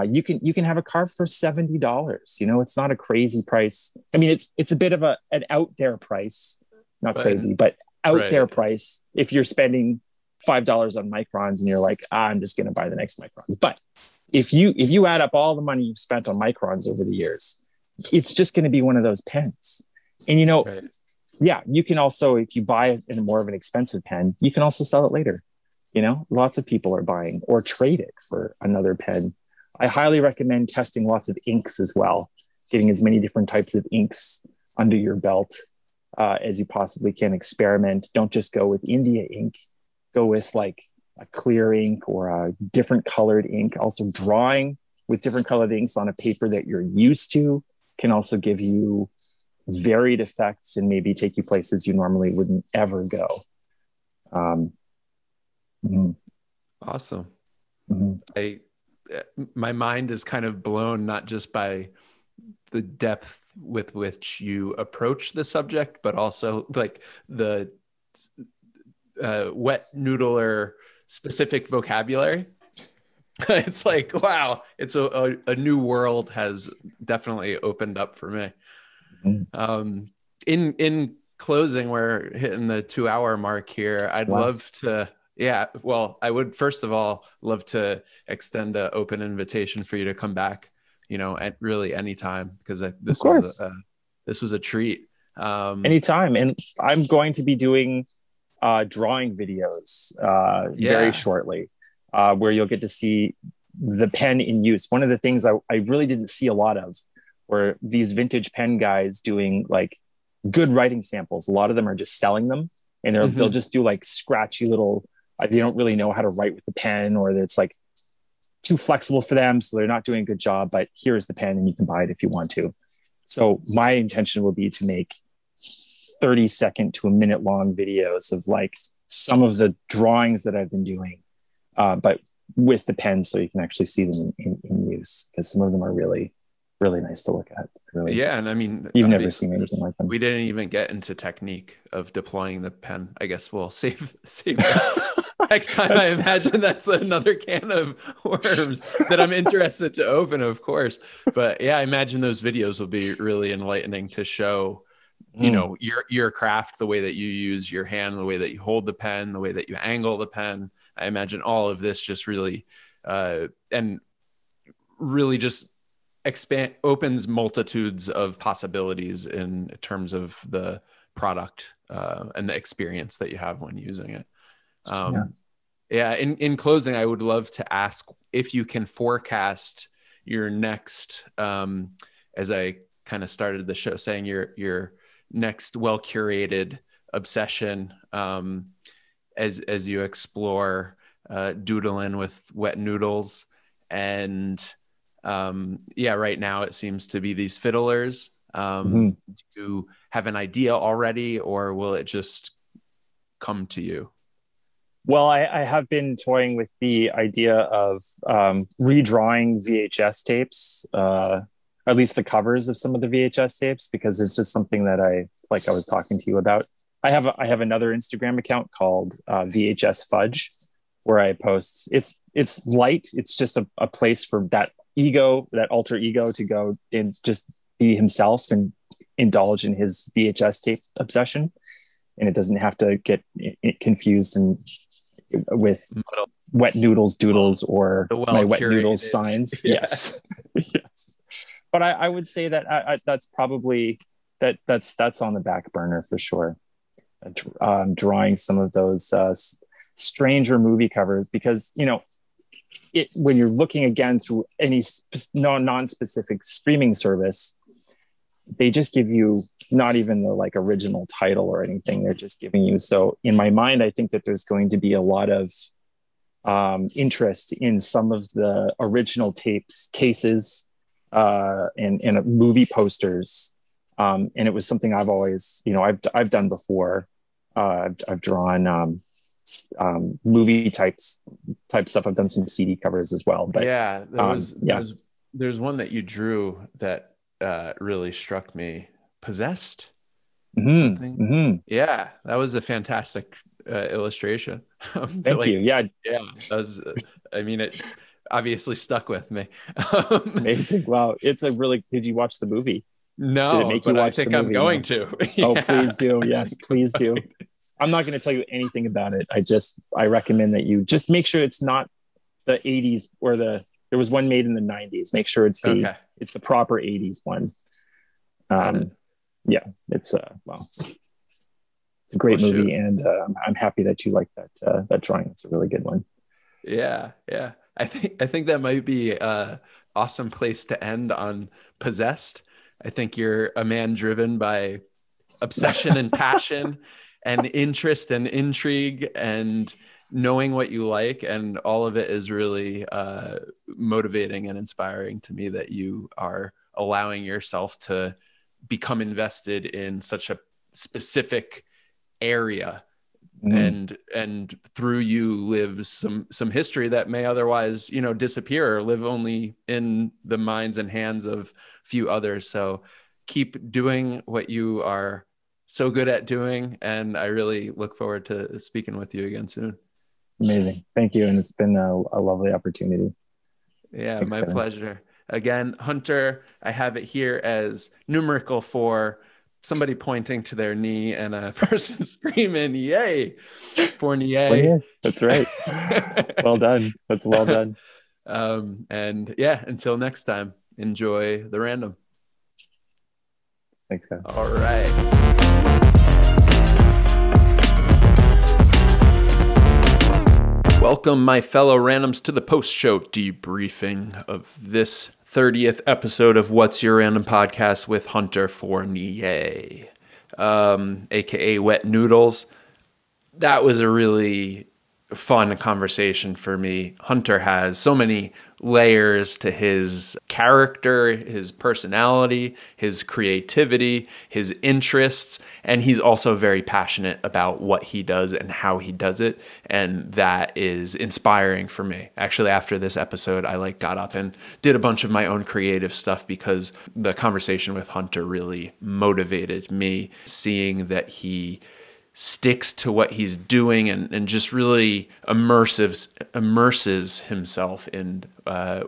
B: you can have a carved for $70. It's not a crazy price. I mean, it's a bit of an out there price, not crazy, but out there price if you're spending $5 on microns and you're like, I'm just going to buy the next microns. But if you add up all the money you've spent on microns over the years, it's just going to be one of those pens. And yeah, you can also, if you buy more of an expensive pen, you can also sell it later. Lots of people are buying or trade it for another pen. I highly recommend testing lots of inks as well, getting as many different types of inks under your belt as you possibly can. Experiment. Don't just go with India ink. Go with like a clear ink or a different colored ink. Also, drawing with different colored inks on a paper that you're used to can also give you varied effects and maybe take you places you normally wouldn't ever go.
A: Awesome. My mind is kind of blown, not just by the depth with which you approach the subject, but also like the wet noodler specific vocabulary. It's like, wow, it's a new world has definitely opened up for me. In closing, we're hitting the 2-hour mark here. I'd love to, I would first of all love to extend an open invitation for you to come back, at really any time, because this was a treat.
B: Anytime. And I'm going to be doing drawing videos very shortly, where you'll get to see the pen in use. One of the things I really didn't see a lot of were these vintage pen guys doing like good writing samples. A lot of them are just selling them, and they'll just do like scratchy little, they don't really know how to write with the pen, or it's like too flexible for them, so they're not doing a good job, but here's the pen and you can buy it if you want to. So my intention will be to make 30-second to a minute long videos of like some of the drawings that I've been doing, but with the pen, so you can actually see them in use, because some of them are really, really nice to look at. Really.
A: Yeah. And I mean,
B: you've never seen anything like them.
A: We didn't even get into technique of deploying the pen. I guess we'll save that. Next time. I imagine that's another can of worms that I'm interested to open, of course. But yeah, I imagine those videos will be really enlightening to show, your craft, the way that you use your hand, the way that you hold the pen, the way that you angle the pen. I imagine all of this just really, and really just expand opens multitudes of possibilities in terms of the product and the experience that you have when using it.
B: Yeah.
A: Yeah. In closing, I would love to ask if you can forecast your next, as I kind of started the show saying, your next well curated obsession, as you explore doodling with wet noodles. And yeah, right now it seems to be these fiddlers.
B: Mhm.
A: Do you have an idea already, or will it just come to you?
B: Well, I have been toying with the idea of redrawing VHS tapes, at least the covers of some of the VHS tapes, because it's just something that like I was talking to you about. I have another Instagram account called VHS Fudge, where I post. It's light. It's just a place for that ego, that alter ego, to go and just be himself and indulge in his VHS tape obsession. And it doesn't have to get confused and with wet noodles doodles or
A: The well
B: my wet noodles
A: curated.
B: signs.
A: Yeah.
B: Yes. Yes. But I would say that that's probably that's on the back burner for sure. Drawing some of those stranger movie covers, because when you're looking again through any non-specific streaming service, they just give you not even the like original title or anything. They're just giving you. So in my mind, I think that there's going to be a lot of interest in some of the original tapes, cases, and movie posters. And it was something I've always, I've done before. I've drawn movie type stuff. I've done some CD covers as well. But
A: Yeah,
B: yeah,
A: there's one that you drew that really struck me. Possessed something.
B: Mm-hmm.
A: Yeah, that was a fantastic illustration.
B: Thank
A: Like,
B: you. Yeah,
A: yeah, that was. I mean, it obviously stuck with me.
B: amazing. Wow, it's a really. Did you watch the movie? Did it
A: No,
B: make you
A: but I
B: watch the
A: think I'm
B: movie?
A: going
B: No.
A: to.
B: Oh,
A: Yeah,
B: please do.
A: I
B: Yes,
A: think I'm
B: please do.
A: going.
B: I'm not going to tell you anything about it. I recommend that you just make sure it's not the 80s or there was one made in the 90s. Make sure
A: Okay,
B: it's the proper 80s one.
A: got it.
B: Yeah, it's well, it's a
A: Well,
B: great movie,
A: shoot.
B: and I'm happy that you like that drawing. It's a really good one.
A: Yeah, yeah. I think that might be a awesome place to end on Possessed. I think you're a man driven by obsession and passion and interest and intrigue and knowing what you like, and all of it is really motivating and inspiring to me that you are allowing yourself to become invested in such a specific area,
B: Mm,
A: and through you lives some history that may otherwise disappear or live only in the minds and hands of few others. So keep doing what you are so good at doing, and I really look forward to speaking with you again soon.
B: amazing. Thank you, and it's been a lovely opportunity.
A: Yeah,
B: Thanks,
A: my
B: Kevin.
A: pleasure. Again, Hunter, I have it here as numerical 4, somebody pointing to their knee and a person screaming, "Yay, Fournier."
B: Fournier. That's right. Well done. That's well done.
A: And yeah, until next time, enjoy the random.
B: Thanks, Kevin.
A: All right. Welcome, my fellow randoms, to the post-show debriefing of this 30th episode of What's Your Random Podcast with Hunter Fournier, aka Wet Noodles. That was a really fun conversation for me. Hunter has so many layers to his character, his personality, his creativity, his interests, and he's also very passionate about what he does and how he does it, and that is inspiring for me. Actually, after this episode, I got up and did a bunch of my own creative stuff because the conversation with Hunter really motivated me, seeing that he sticks to what he's doing and just really immerses himself in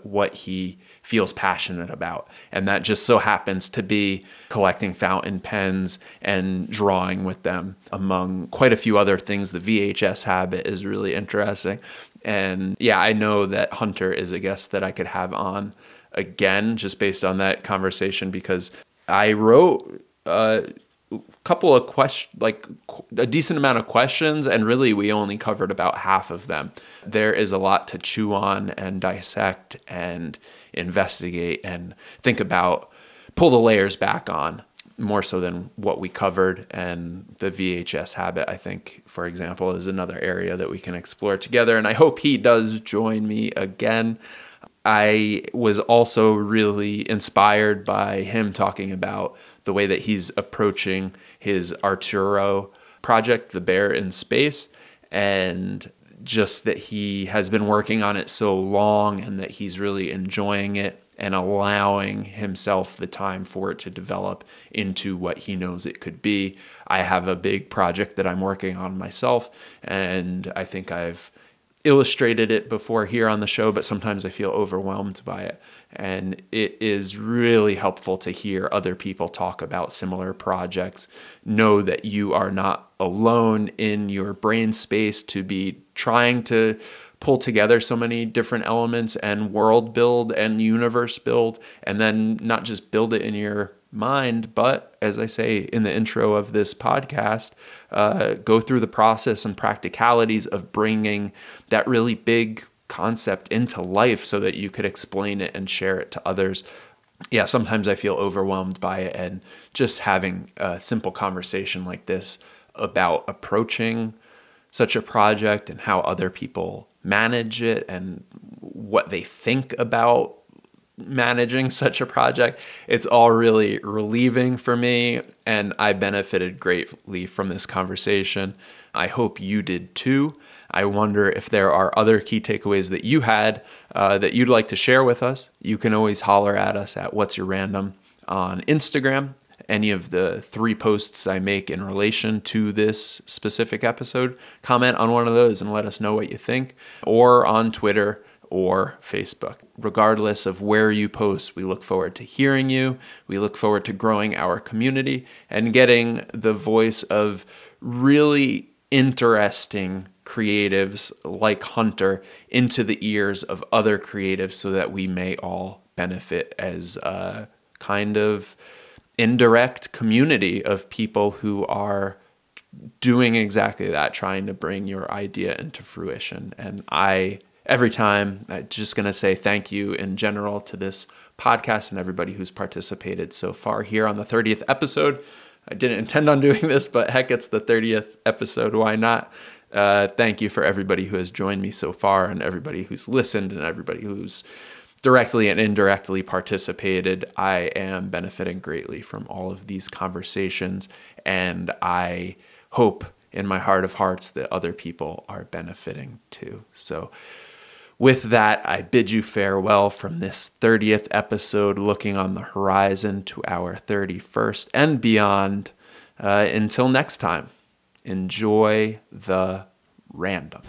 A: what he feels passionate about. And that just so happens to be collecting fountain pens and drawing with them, among quite a few other things. The VHS habit is really interesting. And yeah, I know that Hunter is a guest that I could have on again, just based on that conversation, because I wrote couple of questions, like a decent amount of questions, and really we only covered about half of them. There is a lot to chew on and dissect and investigate and think about, pull the layers back on, more so than what we covered. And the VHS habit, I think, for example, is another area that we can explore together. And I hope he does join me again. I was also really inspired by him talking about the way that he's approaching his Arturo project, The Bear in Space, and just that he has been working on it so long and that he's really enjoying it and allowing himself the time for it to develop into what he knows it could be. I have a big project that I'm working on myself, and I think I've illustrated it before here on the show, but sometimes I feel overwhelmed by it. And it is really helpful to hear other people talk about similar projects. Know that you are not alone in your brain space to be trying to pull together so many different elements and world build and universe build, and then not just build it in your mind, but as I say in the intro of this podcast, go through the process and practicalities of bringing that really big concept into life so that you could explain it and share it to others. Yeah, sometimes I feel overwhelmed by it, and just having a simple conversation like this about approaching such a project and how other people manage it and what they think about managing such a project, it's all really relieving for me, and I benefited greatly from this conversation. I hope you did too. I wonder if there are other key takeaways that you had that you'd like to share with us. You can always holler at us at What's Your Random on Instagram. Any of the 3 posts I make in relation to this specific episode, comment on one of those and let us know what you think, or on Twitter or Facebook. Regardless of where you post, we look forward to hearing you. We look forward to growing our community and getting the voice of really interesting creatives like Hunter into the ears of other creatives so that we may all benefit as a kind of indirect community of people who are doing exactly that, trying to bring your idea into fruition. And every time, I'm just going to say thank you in general to this podcast and everybody who's participated so far here on the 30th episode. I didn't intend on doing this, but heck, it's the 30th episode. Why not? Thank you for everybody who has joined me so far, and everybody who's listened, and everybody who's directly and indirectly participated. I am benefiting greatly from all of these conversations, and I hope in my heart of hearts that other people are benefiting too. So with that, I bid you farewell from this 30th episode, looking on the horizon to our 31st and beyond. Until next time, enjoy the random.